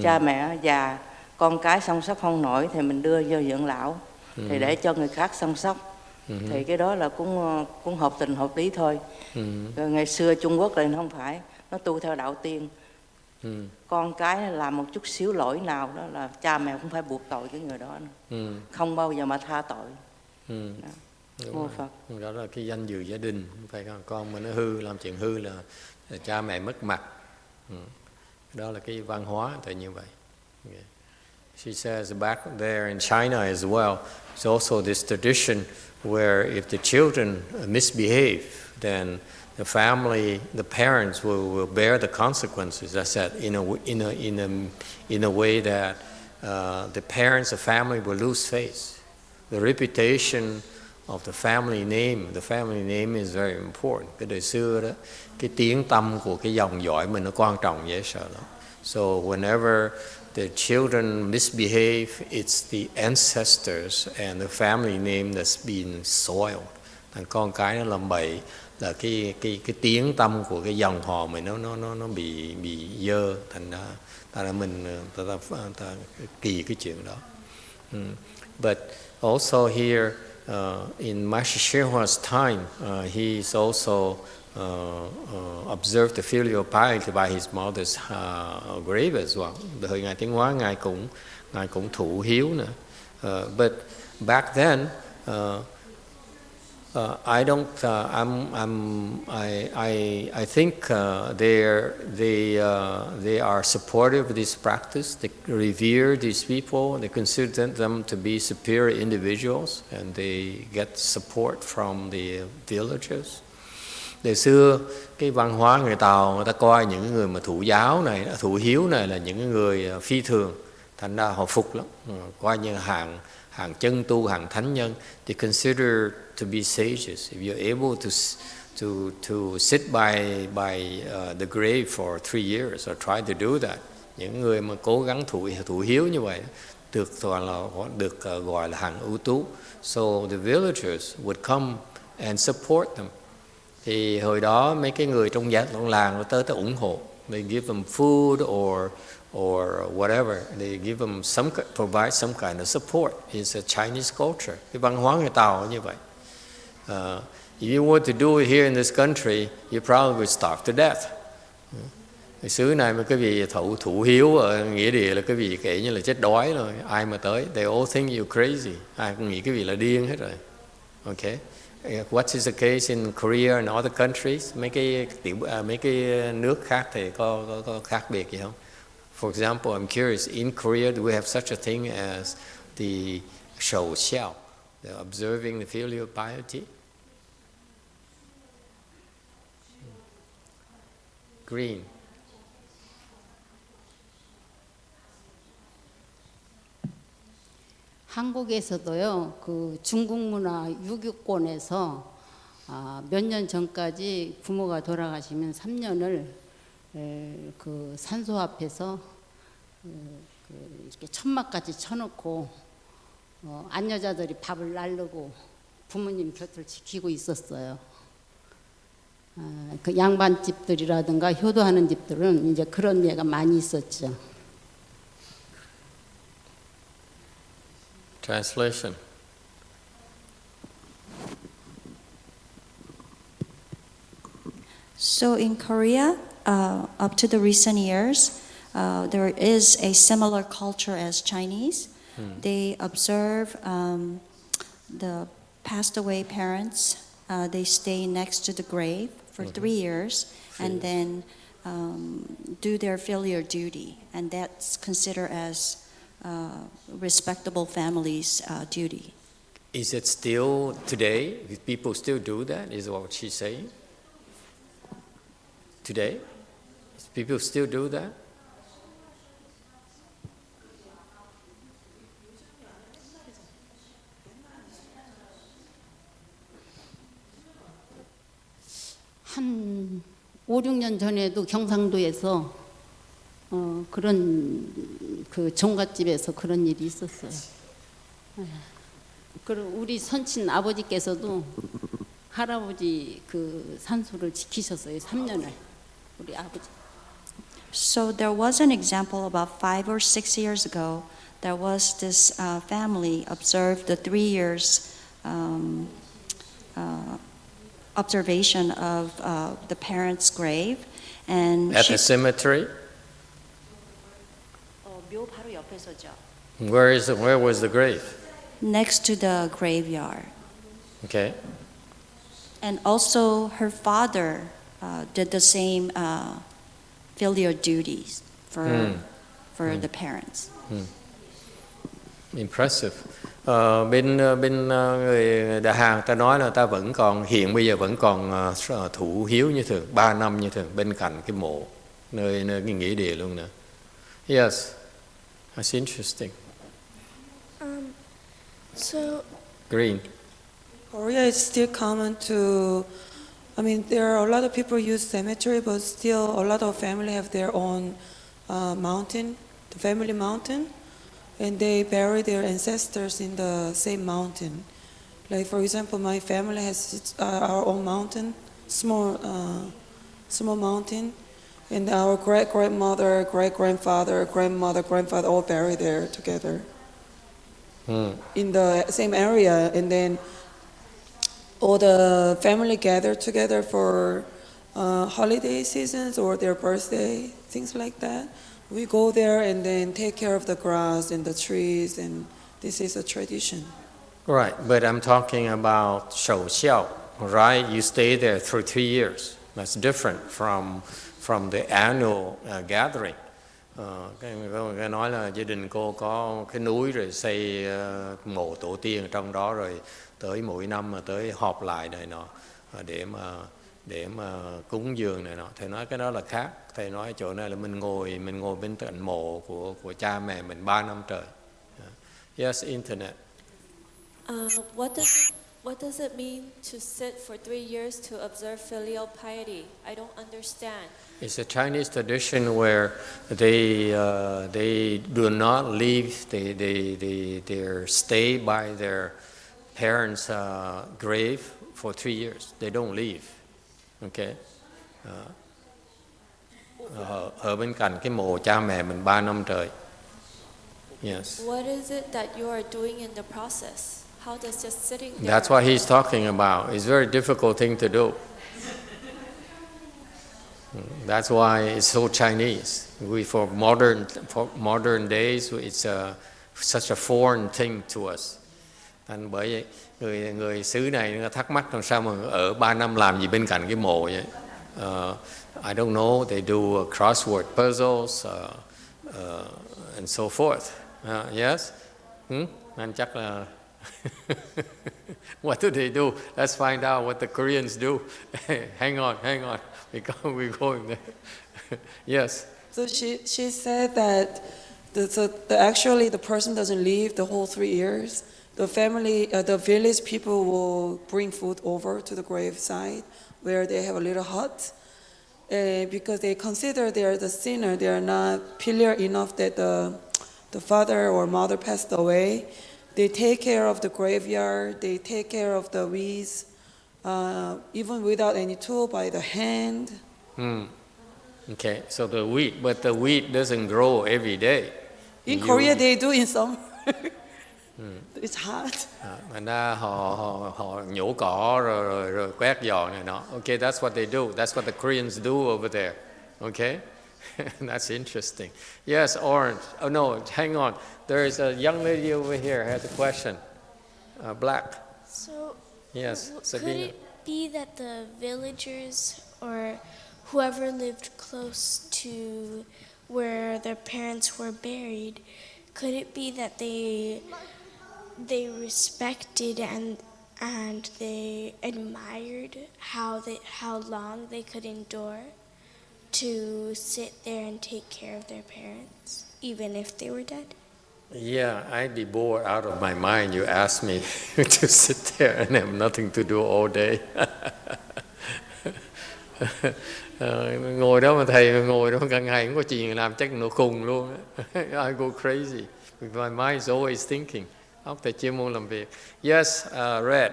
Cha mẹ già, con cái chăm sóc không nổi thì mình đưa vô dưỡng lão, thì để cho người khác chăm sóc. Thì cái đó là cũng hợp tình hợp lý thôi. Rồi ngày xưa Trung Quốc này nó không phải, nó tu theo đạo tiên. Con cái làm một chút xíu lỗi nào đó là cha mẹ cũng phải buộc tội cái người đó nữa. Không bao giờ mà tha tội. Mô Phật. Đó là cái danh dự gia đình, phải không? Con mà nó hư, làm chuyện hư là cha mẹ mất mặt. Đó là cái văn hóa tại như vậy. Okay. She says back there in China as well, there's also this tradition where if the children misbehave, then the family, the parents will bear the consequences. I said in a way that the parents, the family will lose face. The reputation of the family name is very important. Cái đời xưa đó, cái tiếng tăm của cái dòng dõi mình nó quan trọng dễ sợ lắm. So whenever the children misbehave, it's the ancestors and the family name that's been soiled. Thằng con cái nó làm bậy là cái tiếng tăm của cái dòng họ mình nó bị dơ, thành ra mình ta kỳ cái chuyện đó. But also here in Master YongHua's time, he's also observed the filial piety by his mother's grave as well. Thời ngài Tiến Hóa ngài cũng thụ hiếu nữa. But back then, I don't. I think they are supportive of this practice. They revere these people. They consider them to be superior individuals, and they get support from the villagers. Đời xưa cái văn hóa người Tàu, người ta coi những người mà thụ giáo này, thụ hiếu này là những người phi thường, thành ra họ phục lắm, coi như hàng chân tu, hàng thánh nhân. They consider to be sages. If you're able to sit by the grave for 3 years or try to do that, những người mà cố gắng thụ hiếu như vậy được gọi là hàng ưu tú. So the villagers would come and support them. Thì hồi đó mấy cái người trong làng tới ủng hộ. They give them food or whatever. They give them provide some kind of support. It's a Chinese culture. Cái văn hóa người Tàu như vậy. If you were to do it here in this country, you probably would starve to death. Cái xứ này mà cái vị thụ hiếu ở nghĩa địa là cái vị kể như là chết đói rồi. Ai mà tới, they all think you're crazy. Ai cũng nghĩ cái vị là điên hết rồi. Okay. What is the case in Korea and other countries? Mấy cái nước khác thì có khác biệt gì không? For example, I'm curious, in Korea, do we have such a thing as the shou xiao, the observing the filial piety? Green. 한국에서도요, 그 중국 문화 유교권에서 몇 년 전까지 부모가 돌아가시면 3년을 그 산소 앞에서 이렇게 천막까지 쳐놓고 안여자들이 밥을 나르고 부모님 곁을 지키고 있었어요. 그 양반집들이라든가 효도하는 집들은 이제 그런 예가 많이 있었죠. Translation. So in Korea, up to the recent years, there is a similar culture as Chinese. They observe the passed away parents. They stay next to the grave for 3 years and then do their filial duty. And that's considered as respectable family's duty. Is it still today? People still do that? Is what she's saying? Today? People still do that? 한 5, 6년 전에도 경상도에서 그런 그 종갓집에서 그런 일이 있었어요. 그리고 우리 선친 아버지께서도 할아버지 그 산소를 지키셨어요. 3년을 우리 아버지. So there was an example about 5 or 6 years ago. There was this family observed the 3 years observation of the parents' grave, and At the cemetery? 묘 바로 옆에서죠. Where was the grave? Next to the graveyard. Okay. And also her father did the same filial duties for the parents. Impressive. Bên người Đại Hàn ta nói là ta vẫn còn hiện bây giờ vẫn còn thụ hiếu như thường, 3 năm như thường bên cạnh cái mộ nơi cái nghĩa địa luôn nè. Yes, that's interesting. So Green. Korea is still common to, I mean, there are a lot of people use cemetery, but still a lot of family have their own mountain, the family mountain, and they bury their ancestors in the same mountain. Like for example, my family has our own mountain, small mountain, and our great-grandmother, great-grandfather, grandmother, grandfather all buried there together in the same area, and then all the family gather together for holiday seasons or their birthday, things like that. We go there and then take care of the grass and the trees, and this is a tradition. Right, but I'm talking about 守孝, right? You stay there for 3 years. That's different from the annual gathering. Cái nói là gia đình cô có cái núi rồi xây mộ tổ tiên ở trong đó, rồi tới mỗi năm mà tới họp lại này nọ để mà cúng dường này nọ. Thầy nói cái đó là khác. Thầy nói chỗ này là mình ngồi bên cạnh mộ của cha mẹ mình 3 năm trời. Yes, internet. What does it mean to sit for 3 years to observe filial piety? I don't understand. It's a Chinese tradition where they do not leave. They stay by their parents' grave for 3 years. They don't leave. Okay. Ở bên cạnh cái mộ cha mẹ mình 3 năm trời. Yes. What is it that you are doing in the process? How does just sitting there? That's what he's talking about. It's a very difficult thing to do. That's why it's so Chinese. For modern days, it's such a foreign thing to us. Thành bởi vậy người xứ này nó thắc mắc làm sao mà ở 3 năm làm gì bên cạnh cái mộ vậy? I don't know. They do crossword puzzles and so forth. Yes. Anh chắc là. What do they do? Let's find out what the Koreans do. Hang on. We're going there. Yes. So she said that Actually, the person doesn't leave the whole 3 years. The family, the village people will bring food over to the graveside where they have a little hut. Because they consider they are the sinner, they are not filial enough that the father or mother passed away. They take care of the graveyard, they take care of the weeds, even without any tool, by the hand. Okay, so the wheat doesn't grow every day. In Korea, they do in summer. It's hot. Thành ra họ nhổ cỏ rồi quét dọn này nọ. Okay, that's what they do. That's what the Koreans do over there. Okay, that's interesting. Yes, orange. Oh no, hang on. There is a young lady over here has a question. Black. So, Yes, could Sabina. it be that the villagers or whoever lived close to where their parents were buried, could it be that they respected and they admired how long they could endure to sit there and take care of their parents, even if they were dead? Yeah, I'd be bored out of my mind. You ask me to sit there and have nothing to do all day. Ngồi đó mà thầy ngồi đó cả ngày không có chuyện làm chắc nó khùng luôn. I go crazy. My mind is always thinking. Óc thầy chuyên môn làm việc. Yes, Red.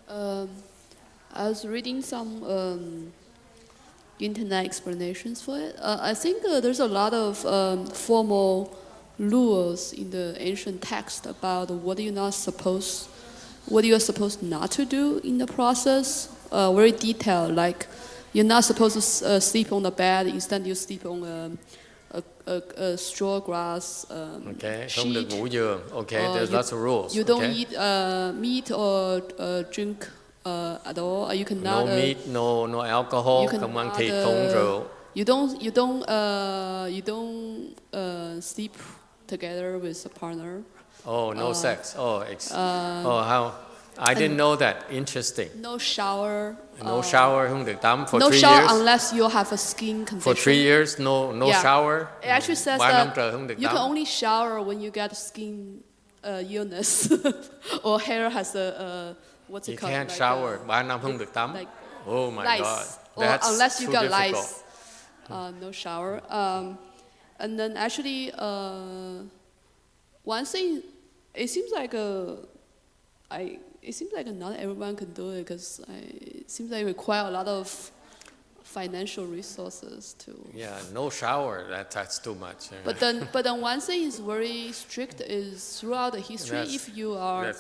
I was reading some internet explanations for it. I think there's a lot of formal rules in the ancient text about what you are supposed not to do in the process. Very detailed, like you're not supposed to sleep on the bed. Instead, you sleep on a straw grass Okay, sheet. không được ngủ giường. Okay, there's lots of rules. You don't eat meat or drink at all. You cannot. No meat, no alcohol. Không ăn thịt, không uống rượu. You don't sleep together with a partner. Oh, no sex. How? I didn't know that. Interesting. No shower. No shower, không được tắm for 3 No years. shower unless you have a skin condition. For 3 years, no Yeah. shower. It actually says 3 năm that trời không được you tắm. can only shower when you get skin illness or hair has a what's You it called? can't shower. 3 năm không được tắm. Like Oh my lice. God. Or That's unless you too got difficult. lice. No shower. And then actually, one thing, it seems like not everyone can do it because it seems like it require a lot of financial resources to. Yeah, no shower. That's too much. But then one thing is very strict is throughout the history. If you are,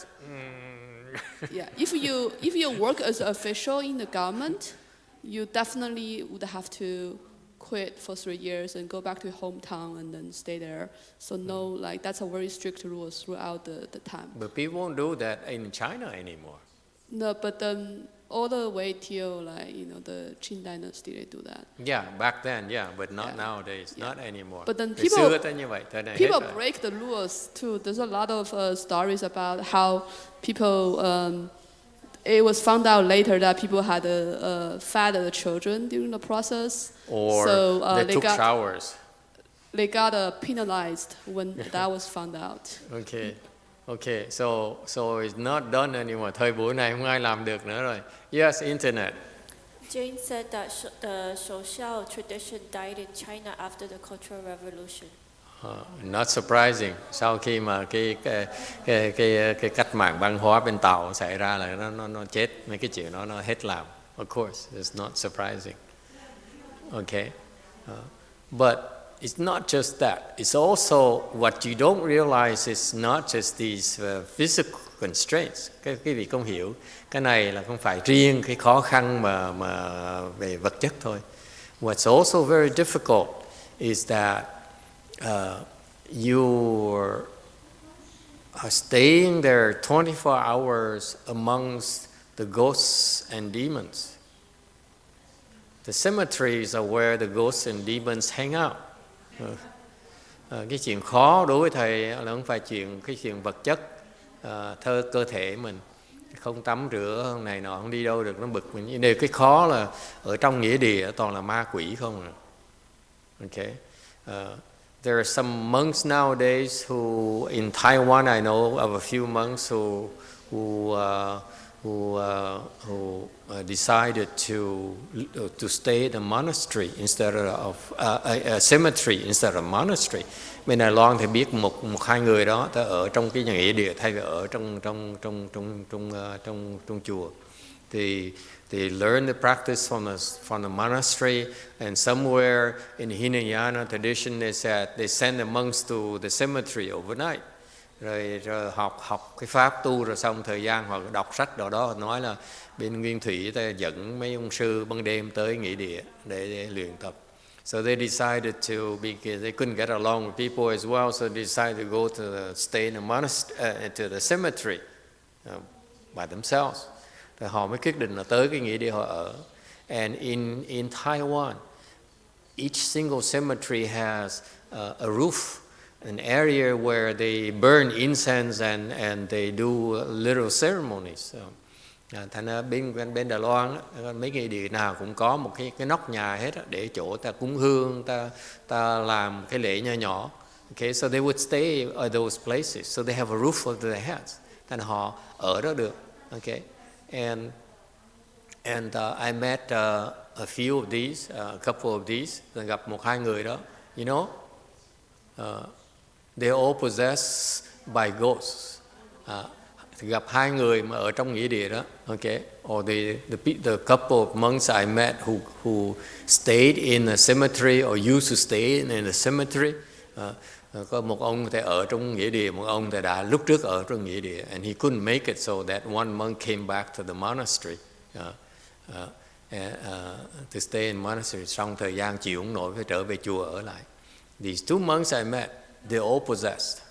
if you work as an official in the government, you definitely would have to quit for 3 years and go back to your hometown and then stay there. So that's a very strict rule throughout the time. But people won't do that in China anymore. No, but then all the way till the Qing dynasty they do that. Yeah, back then, but not nowadays, not anymore. But then Thời xưa tới như vậy, thời này people hết rồi. break the rules too. There's a lot of stories about how people. It was found out later that people had fed the children during the process. Or so, they took showers. They got penalized when that was found out. Okay, so it's not done anymore. Thời buổi này không ai làm được nữa rồi. Yes, internet. Jane said that the social tradition died in China after the Cultural Revolution. Not surprising. Sau khi mà cái cách mạng văn hóa bên Tàu xảy ra là nó chết, mấy cái chuyện đó nó hết làm. Of course, it's not surprising. Okay, but it's not just that. It's also what you don't realize is not just these physical constraints. Cái vị không hiểu, cái này là không phải riêng cái khó khăn mà về vật chất thôi. What's also very difficult is that you are staying there 24 hours amongst the ghosts and demons. The cemeteries are where the ghosts and demons hang out. Cái chuyện khó đối với thầy là không phải cái chuyện vật chất, cơ thể mình không tắm rửa, hôm này nọ không đi đâu được, nó bực mình. Điều cái khó là ở trong nghĩa địa toàn là ma quỷ không à. Okay. There are some monks nowadays who, in Taiwan, I know of a few monks who decided to stay in a monastery instead of a cemetery instead of a monastery. Bên Đài Loan thì biết một hai người đó ta ở trong cái nhà nghĩa địa thay vì ở trong chùa. They learn the practice from the monastery, and somewhere in Hinayana tradition they said they send the monks to the cemetery overnight. Rồi học cái pháp tu rồi xong thời gian hoặc đọc sách đó nói là bên Nguyên Thủy ta dẫn mấy ông sư ban đêm tới nghĩa địa để luyện tập. So they decided because they couldn't get along with people as well, so they decided to go stay in a monastery, to the cemetery by themselves. Rồi họ mới quyết định là tới cái nghĩa địa họ ở. And in Taiwan, each single cemetery has a roof, an area where they burn incense and they do little ceremonies. Thành ra bên Đài Loan mấy cái địa nào cũng có một cái nóc nhà hết để chỗ ta cúng hương, ta làm cái lễ nhỏ nhỏ. Okay, so they would stay at those places, so they have a roof over their heads. Thành họ ở đó được. Okay, and I met a few of these, a couple of these. Gặp một hai người đó, you know, they're all possessed by ghosts. Gặp hai người mà ở trong nghĩa địa đó, okay, or the couple of monks I met who stayed in a cemetery or used to stay in a cemetery. Có một ông thì ở trong nghĩa địa, một ông thì đã lúc trước ở trong nghĩa địa, and he couldn't make it, so that one monk came back to the monastery to stay in monastery. Xong thời gian chịu không nổi phải trở về chùa ở lại. These two monks I met, they're all possessed.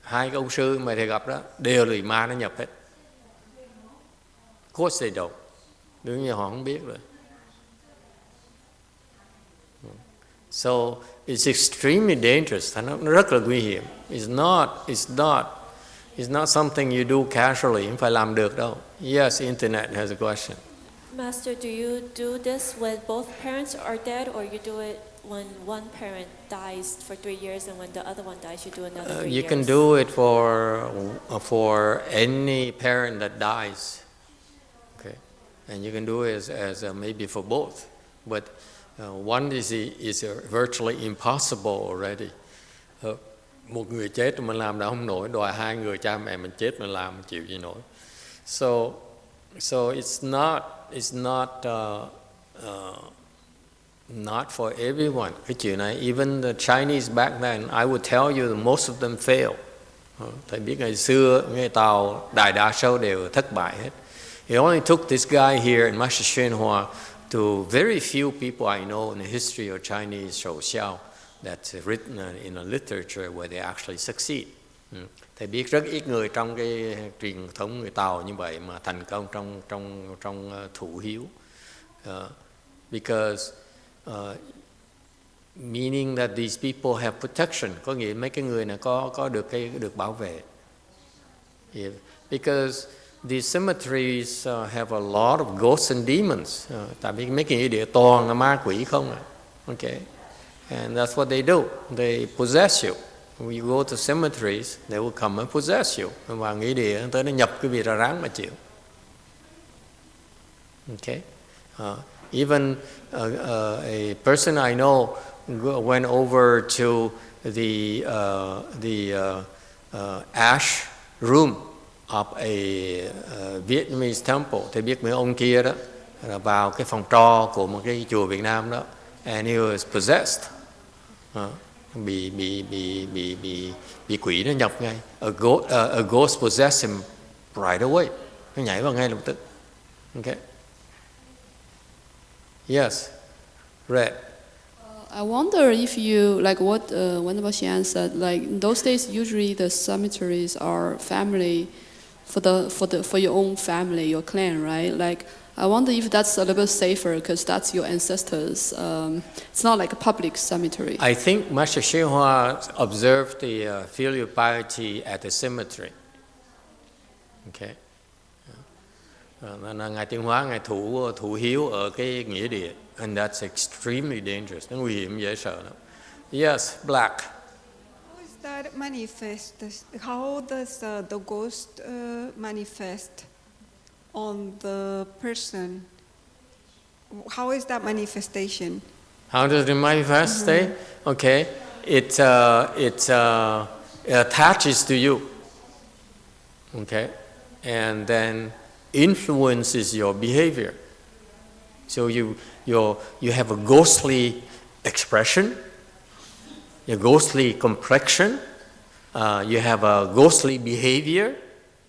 Hai cái ông sư mà thầy gặp đó đều là ma nó nhập hết. Of course they don't. Đương nhiên họ không biết rồi. So it's extremely dangerous. Nó rất là nguy hiểm. It's not something you do casually. Không phải làm được đâu. Yes, internet has a question. Master, do you do this when both parents are dead, or you do it when one parent dies for 3 years and when the other one dies, you do another 3 years? You can do it for any parent that dies. Okay, and you can do it as maybe for both, but one is virtually impossible already. Một người chết mình làm đã không nổi, đòi hai người cha mẹ mình chết mình làm chịu gì nổi. So it's not for everyone. Cái chuyện này, even the Chinese back then, I would tell you that most of them fail. Thầy biết ngày xưa người Tàu đại đa số đều thất bại hết. It only took this guy here in Master YongHua to very few people I know in the history of Chinese Shouxiao that's written in a literature where they actually succeed. Thầy biết rất ít người trong cái truyền thống người Tàu như vậy mà thành công trong thủ hiếu. Because meaning that these people have protection, có nghĩa mấy cái người này có được bảo vệ. Because these cemeteries have a lot of ghosts and demons. Tại vì mấy cái nghĩa địa toàn là ma quỷ không. Okay, and that's what they do. They possess you. When you go to cemeteries, they will come and possess you. Và nghĩa địa tới nó nhập cái vị ra ráng mà chịu. Okay, even a person I know went over to the ash room of a Vietnamese temple. Thì biết mấy ông kia đó là vào cái phòng tro của một cái chùa Việt Nam đó, and he was possessed. Bị quỷ nó nhập ngay. A ghost possessed him right away. Nó nhảy vào ngay lập tức. Okay. Yes, Red. I wonder if you, like what Wendy Xian said, like in those days usually the cemeteries are family for your own family, your clan, right? Like I wonder if that's a little bit safer because that's your ancestors. It's not like a public cemetery. I think Master YongHua observed the filial piety at the cemetery. Okay. Ngài Tiên Hóa, Ngài thủ hiếu ở cái nghĩa địa, and that's extremely dangerous. Nó nguy hiểm dễ sợ lắm. Yes, Black. that manifest? How does the ghost manifest on the person? How is that manifestation? How does it manifest? Okay, it attaches to you. Okay, and then influences your behavior. So you have a ghostly expression, a ghostly complexion, you have a ghostly behavior,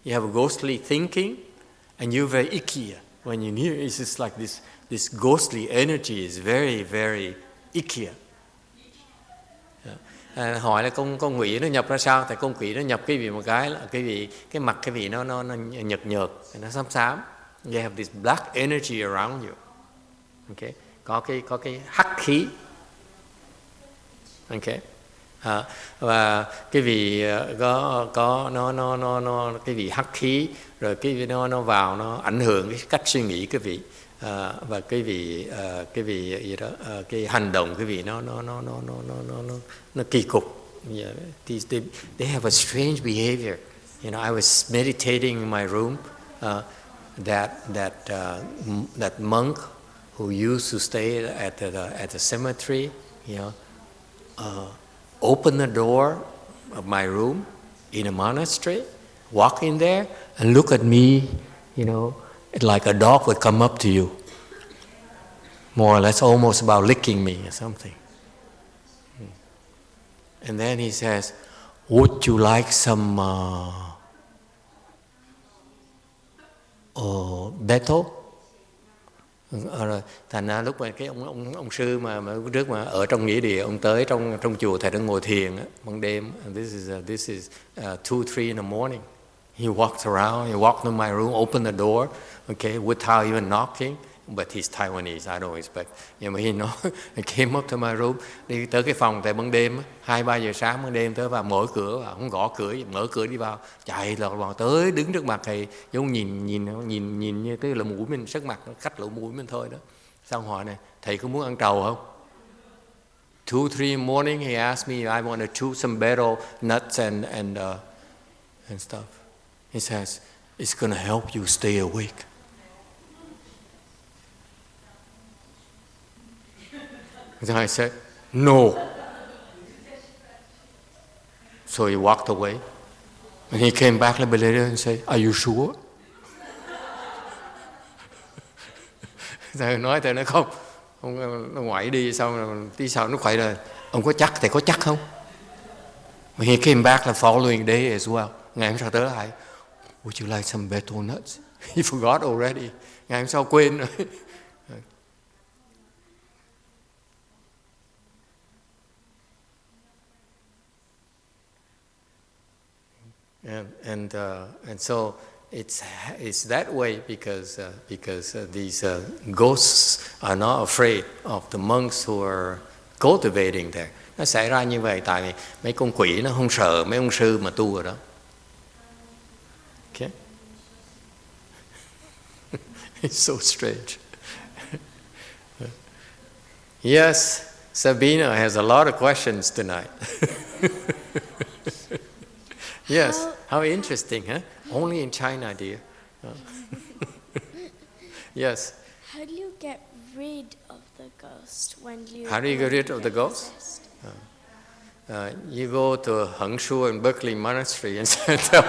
you have a ghostly thinking, and you're very icky. When you hear, it's just like this ghostly energy is very, very icky. Hỏi là con quỷ nó nhập ra sao? Tại con quỷ nó nhập cái vị một cái là cái mặt cái vị nó nhợt nhợt, nó xám xám. You have this black energy around you. Okay, có cái hắc khí. Okay, và cái vị có nó cái vị hắc khí, rồi cái vị nó vào nó ảnh hưởng cái cách suy nghĩ cái vị, và cái vị gì đó, cái hành động cái vị nó kỳ cục. Yeah, they have a strange behavior. You know, I was meditating in my room. That monk who used to stay at the cemetery, you know, opened the door of my room in a monastery, walk in there and look at me, you know, like a dog would come up to you, more or less, almost about licking me or something. And then he says, "Would you like some battle?" Thành ra lúc mà cái ông sư mà trước mà ở trong nghĩa địa, ông tới trong chùa thầy đang ngồi thiền á, ban đêm. This is 2-3 in the morning. He walked around, he walked in my room, opened the door, okay, without even knocking. But he's Taiwanese, I don't expect. Nhưng mà he came up to my room, đi tới cái phòng tại ban đêm, 2-3 giờ sáng ban đêm tới và mở cửa, và không gõ cửa, mở cửa đi vào, chạy lọt vào tới đứng trước mặt thầy, giống nhìn như tức là mũi mình sắc mặt nó cách lỗ mũi mình thôi đó. Xong hỏi này, thầy có muốn ăn trầu không? 2-3 in the morning, he asked me if I want to chew some betel nuts and stuff. He says, "It's going to help you stay awake." So I said, "No." So he walked away. And he came back a bit later and said, "Are you sure?" Thầy nói thầy nói không. Ông nó ngoại đi, xong tí sau nó quậy rồi. "Ông có chắc, thầy có chắc không?" But he came back the following day as well. Ngày hôm sau tới lại, "Would you like some betel nuts?" He forgot already. Ngày hôm sau quên rồi. And so it's that way because these ghosts are not afraid of the monks who are cultivating there. Nó xảy ra như vậy tại vì mấy con quỷ nó không sợ mấy ông sư mà tu ở đó. Okay. It's so strange. Yes, Sabina has a lot of questions tonight. Yes, how interesting, huh? Only in China, dear. Yes. How do you get rid of the ghost when you... How do you get rid of the ghost? You go to Hengshu and Berkeley Monastery and tell them,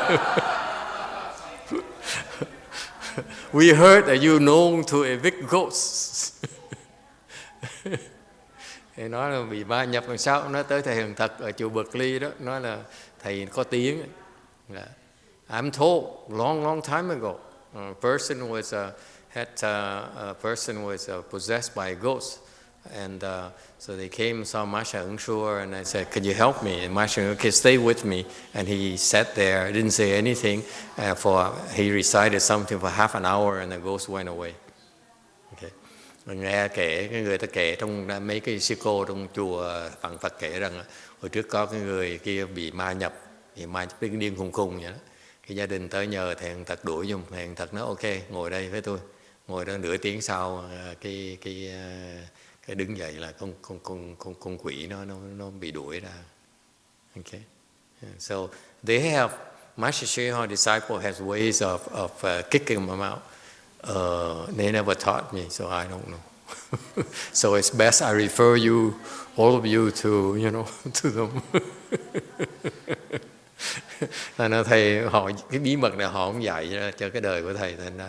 "We heard that you're known to evict ghosts." Thì nói là bị ma nhập làm sao? Nó tới thầy Hằng Thật ở chùa Berkeley đó, nói là thầy có tiếng. I'm told long time ago, a person was possessed by a ghost, and so they came and saw Master YongHua, and I said, "Can you help me?" And Master YongHua, "Okay, stay with me." And he sat there, didn't say anything. He recited something for half an hour, and the ghost went away. Okay. Mình nghe kể cái người ta kể trong mấy cái sư cô trong chùa Phật Phật kể rằng hồi trước có cái người kia bị ma nhập, thì ma nhập điên khùng vậy đó. Cái gia đình tới nhờ thầy Hằng Thật đuổi giùm, thầy Hằng Thật nói ok, ngồi đây với tôi. Ngồi đó nửa tiếng sau cái đứng dậy là con quỷ nó bị đuổi ra. Okay. And so they have, Master YongHua disciple has ways of kicking them out. They never taught me, so I don't know. So it's best I refer you, all of you, to to them. Nên thầy họ cái bí mật này họ không dạy cho cái đời của thầy, nên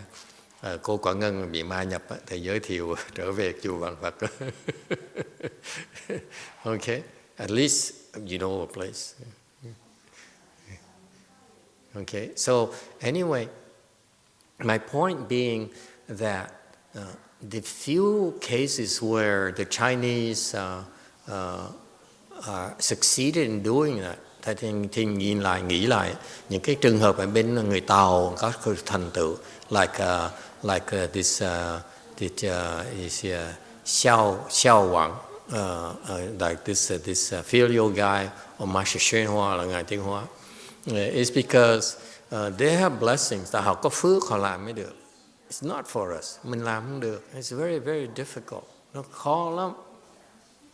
cô Quả Ngân bị ma nhập, thầy giới thiệu trở về chùa Vạn Phật. Okay, at least you know a place. Okay, so anyway, my point being that the few cases where the Chinese succeeded in doing that, thì nhìn lại, nghĩ lại những cái trường hợp ở bên người Tàu có thành tựu, like this Xiao Wang, like this filial guy, or Master YongHua là ngài Tiên Hóa, is because they have blessings, là họ có phước họ làm mới được. It's not for us, mình làm không được. It's very very difficult, nó khó lắm.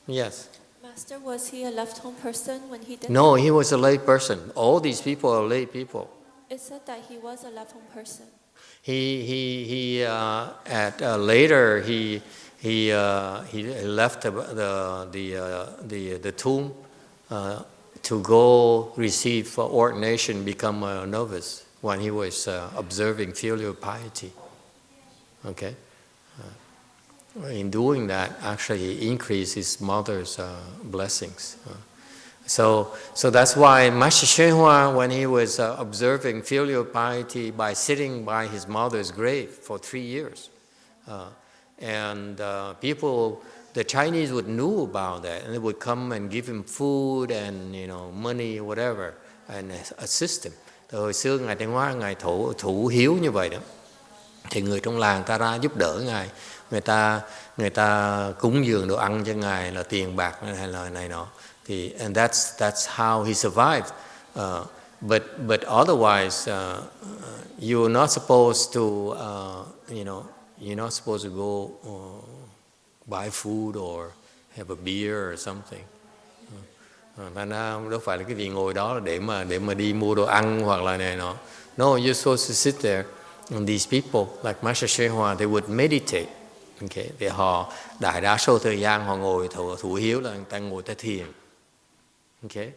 Yes. Master, was he a left-home person when he did No, that? he was a lay person. All these people are lay people. It said that he was a left-home person. He later he left the tomb to go receive ordination, become a novice when he was observing filial piety. Okay. In doing that, actually, he increased his mother's blessings. So that's why Master YongHua, when he was observing filial piety by sitting by his mother's grave for 3 years, and people, the Chinese would know about that, and they would come and give him food and money, whatever, and assist him. Hồi xưa ngài Tiên Hóa, ngài thủ hiếu như vậy đó, thì người trong làng ta ra giúp đỡ ngài. Người ta cúng dường đồ ăn cho ngài, là tiền bạc hay là này nọ, thì and that's how he survived. But otherwise, you're not supposed to you're not supposed to go buy food or have a beer or something. Thành ra đâu phải là cái vị ngồi đó là để mà đi mua đồ ăn hoặc là này nọ. No, you're supposed to sit there. And these people, like Master YongHua, they would meditate. Okay, thì họ đại đa số thời gian họ ngồi thủ hiếu là người ta ngồi ta thiền. Okay,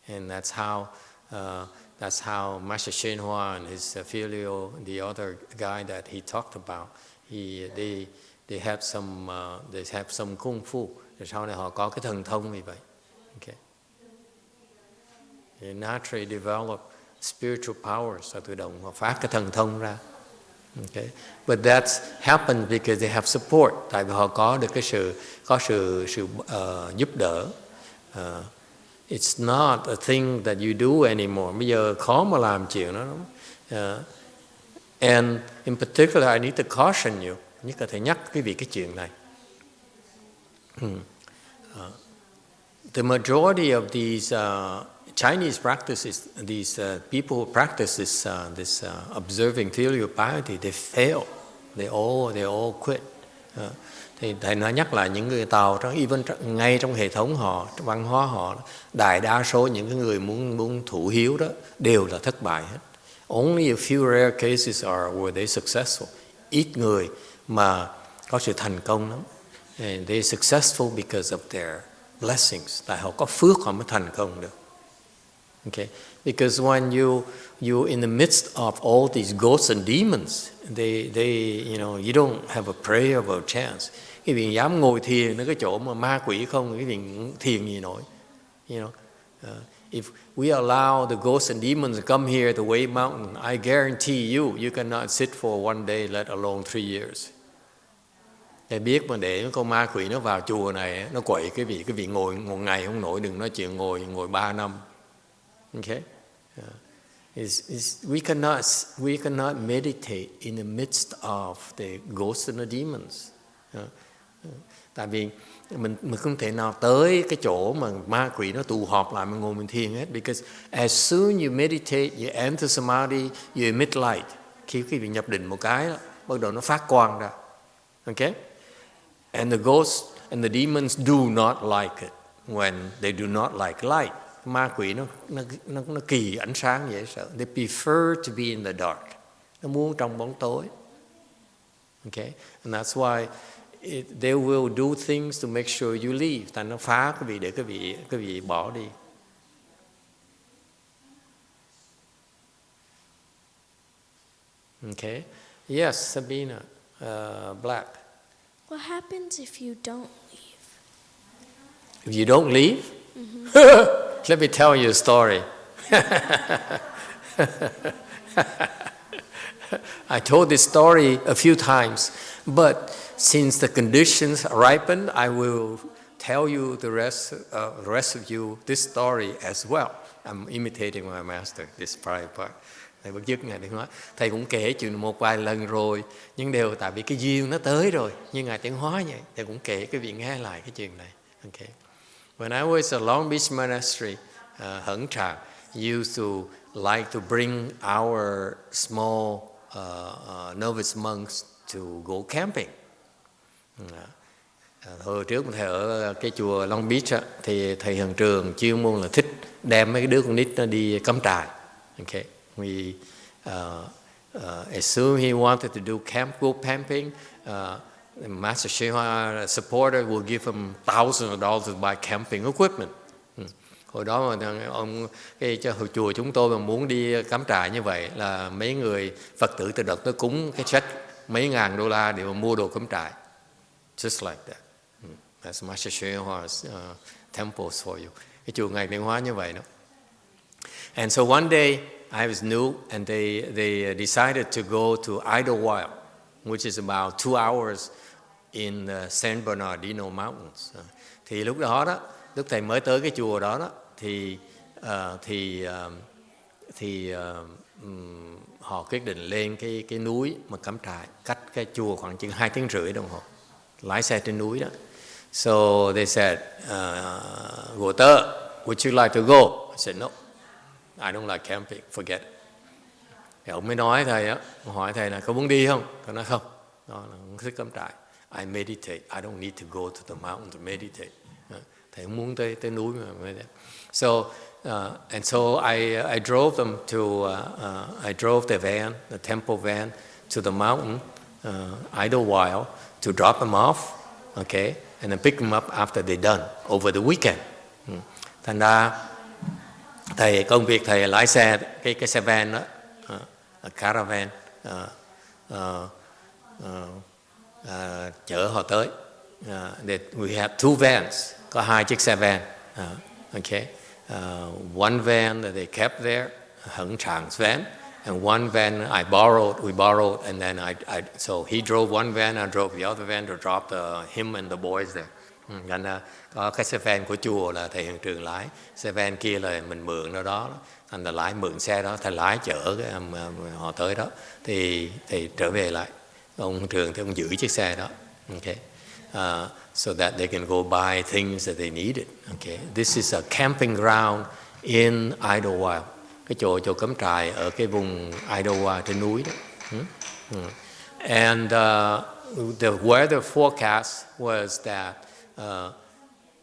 and that's how Master YongHua and his filial, the other guy that he talked about, they have some kung fu. Rồi sau này họ có cái thần thông như vậy. Okay, they naturally develop spiritual powers, từ động họ phát cái thần thông ra. Okay, but that's happened because they have support. Tại vì họ có được cái sự giúp đỡ. It's not a thing that you do anymore. Bây giờ khó mà làm chuyện đó. And in particular, I need to caution you. Nhất là thầy nhắc quý vị cái chuyện này. The majority of these Chinese practices, these people who practice this observing filial piety, they fail. They all quit. Thì thầy nói nhắc lại những người Tàu ngay trong hệ thống họ, trong văn hóa họ, đại đa số những cái người muốn thủ hiếu đó đều là thất bại hết. Only a few rare cases are where they successful. Ít người mà có sự thành công lắm. And they're successful because of their blessings. Tại họ có phước họ mới thành công được. Okay, because when you in the midst of all these ghosts and demons, they you don't have a prayer of a chance. Cái vị dám ngồi thiền ở cái chỗ mà ma quỷ không, cái vị thiền gì nổi. If we allow the ghosts and demons to come here to Wei Mountain, I guarantee you cannot sit for one day, let alone 3 years. Thầy biết mà để con ma quỷ nó vào chùa này, nó quậy cái vị ngồi một ngày không nổi, đừng nói chuyện ngồi 3 năm. Okay, we cannot meditate in the midst of the ghosts and the demons. Tại vì mình không thể nào tới cái chỗ mà ma quỷ nó tụ họp lại mà ngồi mình thiền hết. Because as soon you meditate, you enter samadhi, you emit light. Khi quý vị nhập định một cái đó, bắt đầu nó phát quang ra. Okay, and the ghosts and the demons do not like it when they do not like light. Ma quỷ nó kỳ ánh sáng dễ sợ. They prefer to be in the dark. Nó muốn trong bóng tối. Okay, and that's why they will do things to make sure you leave. Thành nó phá quý vị để quý vị bỏ đi. Okay, yes, Sabina, Black. What happens if you don't leave? If you don't leave, let me tell you a story. I told this story a few times, but since the conditions ripen, I will tell you the rest of you this story as well. I'm imitating my master, this private part. Thầy Bất Dứt Ngài Tiến Hóa, thầy cũng kể chuyện một vài lần rồi, nhưng đều tại vì cái duyên nó tới rồi. Như Ngài Tiến Hóa vậy, thầy cũng kể cái vị nghe lại cái chuyện này. Okay. When I was at Long Beach Monastery, Hẩn Tràng used to like to bring our small novice monks to go camping. Hồi trước thầy ở cái chùa Long Beach thì thầy Hận Trường chuyên môn là thích đem mấy cái đứa con nít nó đi cắm trại. Okay. We as soon as he wanted to go camping, Master YongHua supporter will give him thousands of dollars to buy camping equipment. Hồi đó mà ông cái hồi chùa chúng tôi mà muốn đi cắm trại như vậy là mấy người Phật tử tự động tới cúng cái check mấy ngàn đô la để mà mua đồ cắm trại. Just like that. That's Master YongHua's temples for you. Cái chùa Ngài Tiến Hóa như vậy đó. And so one day I was new, and they decided to go to Idlewild, which is about 2 hours in the San Bernardino Mountains. Thì lúc đó, lúc thầy mới tới cái chùa đó, thì họ quyết định lên cái núi mà cắm trại, cách cái chùa khoảng chừng 2 tiếng rưỡi đồng hồ, lái xe trên núi đó. So they said, "Ngộ Tơ, would you like to go?" I said, "No. I don't like camping, forget it." Thì ông mới nói thầy á, hỏi thầy là có muốn đi không? Tôi nói không, đó là không thích cắm trại. I meditate, I don't need to go to the mountain to meditate. Thầy không muốn tới núi mà meditate. So and so I drove them to I drove the van, the temple van, to the mountain, Idlewild, to drop them off, okay, and then pick them up after they're done over the weekend. Thành ra thầy công việc thầy lái xe cái xe van đó, caravan, chở họ tới. We had 2 vans, có 2 chiếc xe van. Okay, one van that they kept there, Hận Trang's van, and one van we borrowed, and then so he drove one van, I drove the other van to drop him and the boys there. Nên có cái xe van của chùa là thầy Hận Trường lái, xe van kia là mình mượn ở đó, thành là lái mượn xe đó, thầy lái chở họ tới đó, thì trở về lại, ông Hận Trường thì ông giữ chiếc xe đó, okay, so that they can go buy things that they needed. Okay, this is a camping ground in Idlewild, cái chỗ cắm trại ở cái vùng Idlewild trên núi đó. And the weather forecast was that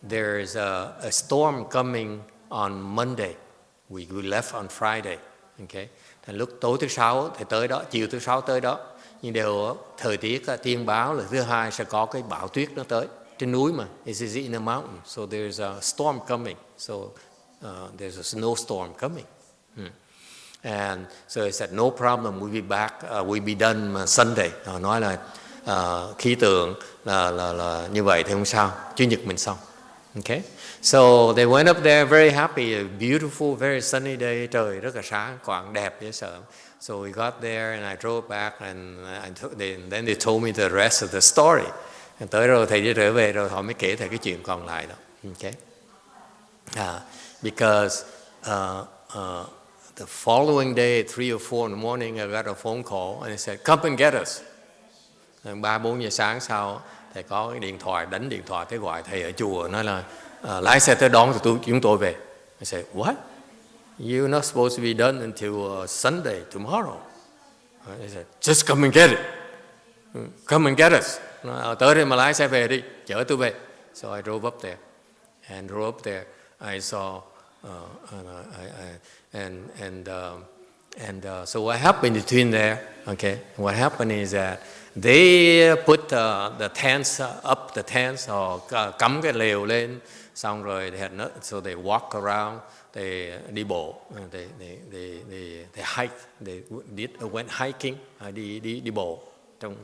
there is a storm coming on Monday. We left on Friday. Okay. Thành lúc tối thứ Sáu thì tới đó, chiều thứ Sáu tới đó. Nhưng đều thời tiết tiên báo là thứ Hai sẽ có cái bão tuyết nó tới trên núi mà. It is in the mountain, so there's a storm coming. So there's a snowstorm coming. And so I said no problem, we'll be back, we'll be done Sunday. Họ nói là khí tượng là như vậy thì không sao, Chủ nhật mình xong. Okay, so they went up there very happy, a beautiful, very sunny day, trời rất là sáng, quãng đẹp dễ sợ. So we got there and I drove back, and then they told me the rest of the story. And tới rồi thầy đi trở về rồi họ mới kể thầy cái chuyện còn lại đó. Okay, because the following day at 3 or 4 in the morning I got a phone call and they said come and get us. 3-4 giờ sáng sau thầy có cái điện thoại, đánh điện thoại tới gọi thầy ở chùa, nói là lái xe tới đón chúng tôi về. I said, what? You're not supposed to be done until Sunday, tomorrow. I said, just come and get it. Come and get us. Tới đây mà lái xe về đi, chở tôi về. So I drove up there. And drove up there, I saw So what happened between there? Okay, what happened is that they put the tents up, the tents, or cắm cái lều lên, xong rồi so they walk around, they đi bộ, they hike, they went hiking, đi bộ trong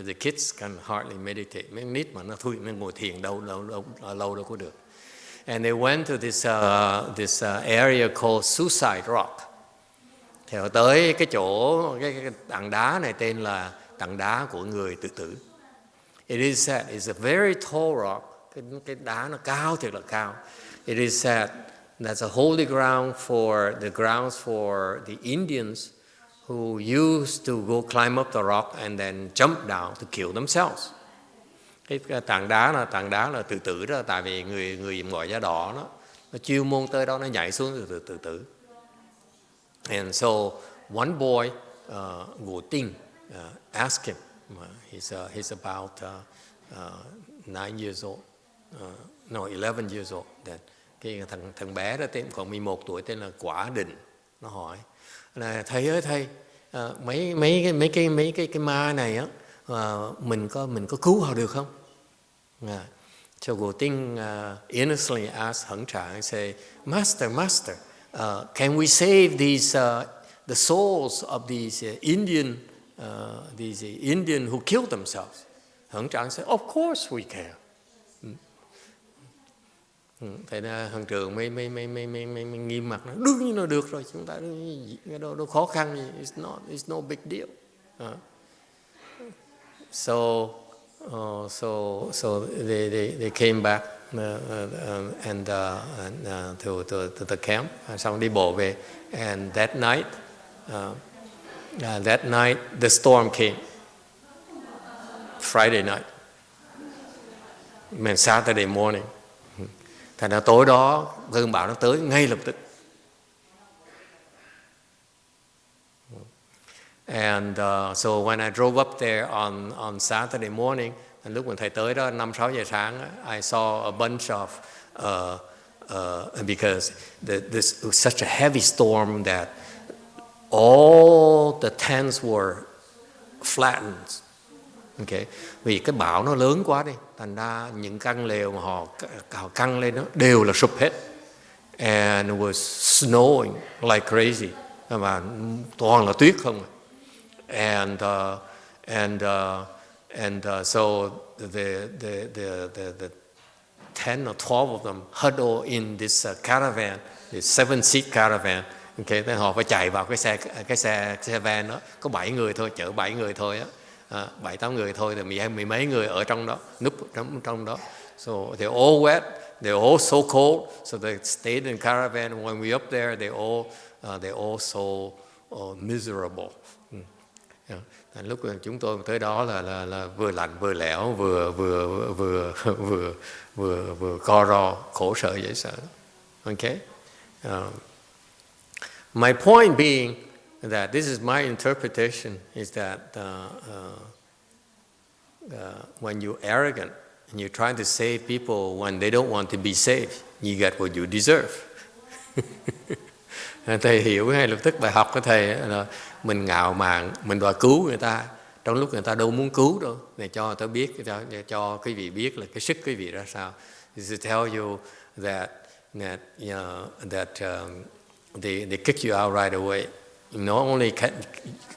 the kids can hardly meditate, mấy nít mà nó ngồi thiền lâu có được. And they went to this area called Suicide Rock. Thì họ tới cái chỗ cái tảng đá này tên là tảng đá của người tự tử. It is said it's a very tall rock. Cái đá nó cao, thiệt là cao. It is said that's a holy ground for the Indians who used to go climb up the rock and then jump down to kill themselves. Cái tảng đá là tự tử đó, tại vì người ngoại da đỏ nó chuyên môn tới đó, nó nhảy xuống tự tử. And so one boy, Wu Ting, asked him. He's about 9 years old, 11 years old. That cái thằng bé đó còn 11 tuổi tên là Quả Định. Nó hỏi là thầy ơi thầy, mấy cái ma này á, mình có cứu họ được không? So Wu Ting innocently asked Heng Tra and say, Master, can we save the souls of these Indian who killed themselves? Heng Tra said, of course we can. Thế là Hằng Trường mới nghiêm mặt nói, đương nhiên là được rồi, chúng ta đâu khó khăn gì, it's no big deal. So they came back to the camp, xong đi bộ về. And that night the storm came. Friday night, and Saturday morning. Thành ra tối đó cơn bão nó tới ngay lập tức. And so when I drove up there on Saturday morning, lúc mình thầy tới đó 5-6 giờ sáng, I saw a bunch of because this was such a heavy storm that all the tents were flattened. Okay. Vì cái bão nó lớn quá đi, thành ra những căn lều mà họ căng lên đó đều là sụp hết. And it was snowing like crazy, mà toàn là tuyết không. And so the 10 or 12 of them huddle in this caravan, this 7-seat caravan. Okay, nên họ phải chạy vào cái xe van đó, có 7 người thôi, chở 7 người thôi á. 7-8 người thôi, thì mười mấy người ở trong đó, núp trong đó. So they're all wet, they're all so cold, so they stayed in caravan. When we up there, they're all so miserable. Lúc chúng tôi tới đó là vừa lạnh vừa lẽo, vừa co ro, khổ sở dễ sợ. Okay. My point being that this is my interpretation, is that when you're arrogant and you're trying to save people when they don't want to be saved, you get what you deserve. Thầy hiểu ngay lập tức bài học của thầy là mình ngạo mạn, mình đòi cứu người ta trong lúc người ta đâu muốn cứu đâu, để cho người ta biết, để cho quý vị biết là cái sức quý vị ra sao. Is to tell you that they kick you out right away. Not only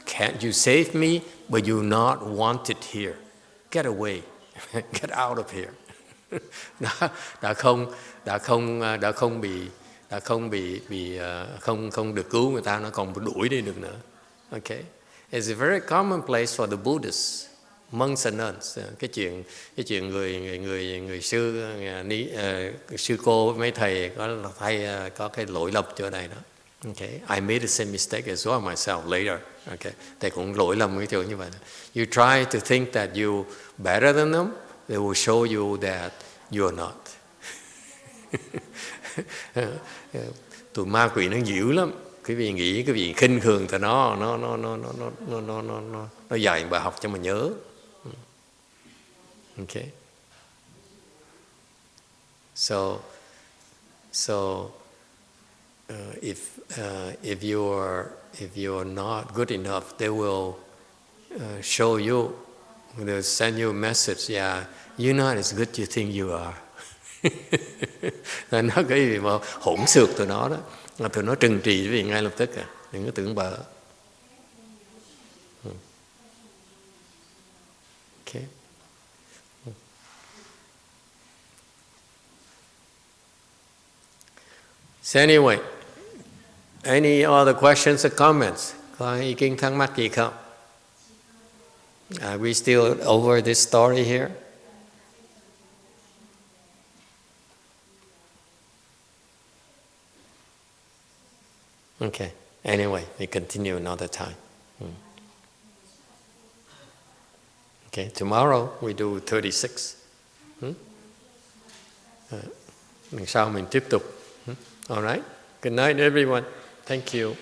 can't you save me, but you're not wanted here. Get away, get out of here. Không được cứu người ta, nó còn đuổi đi được nữa. Okay, it's a very commonplace for the Buddhists, monks and nuns. Cái chuyện người sư cô mấy thầy có cái lỗi lầm chỗ này đó. Okay, I made the same mistake as well myself later. Okay, thầy cũng lỗi lầm cái kiểu như vậy. You try to think that you better than them, they will show you that you are not. Tụi ma quỷ nó dữ lắm. Quý vị nghĩ quý vị khinh thường thì nó dạy bài học cho mình nhớ. Okay. So So if you're not good enough, they will show you, they'll send you a message. Yeah, you're not as good as you think you are. Nó cái gì mà hỗn xược tụi nó đó, là tụi nó trừng trị vì ngay lập tức đừng có tưởng bợ. Okay. So anyway, any other questions or comments? Có ý kiến thắc mắc gì không? Are we still over this story here? Okay. Anyway, we continue another time. Okay. Tomorrow we do 36. Lần sau mình tiếp tục. All right. Good night, everyone. Thank you.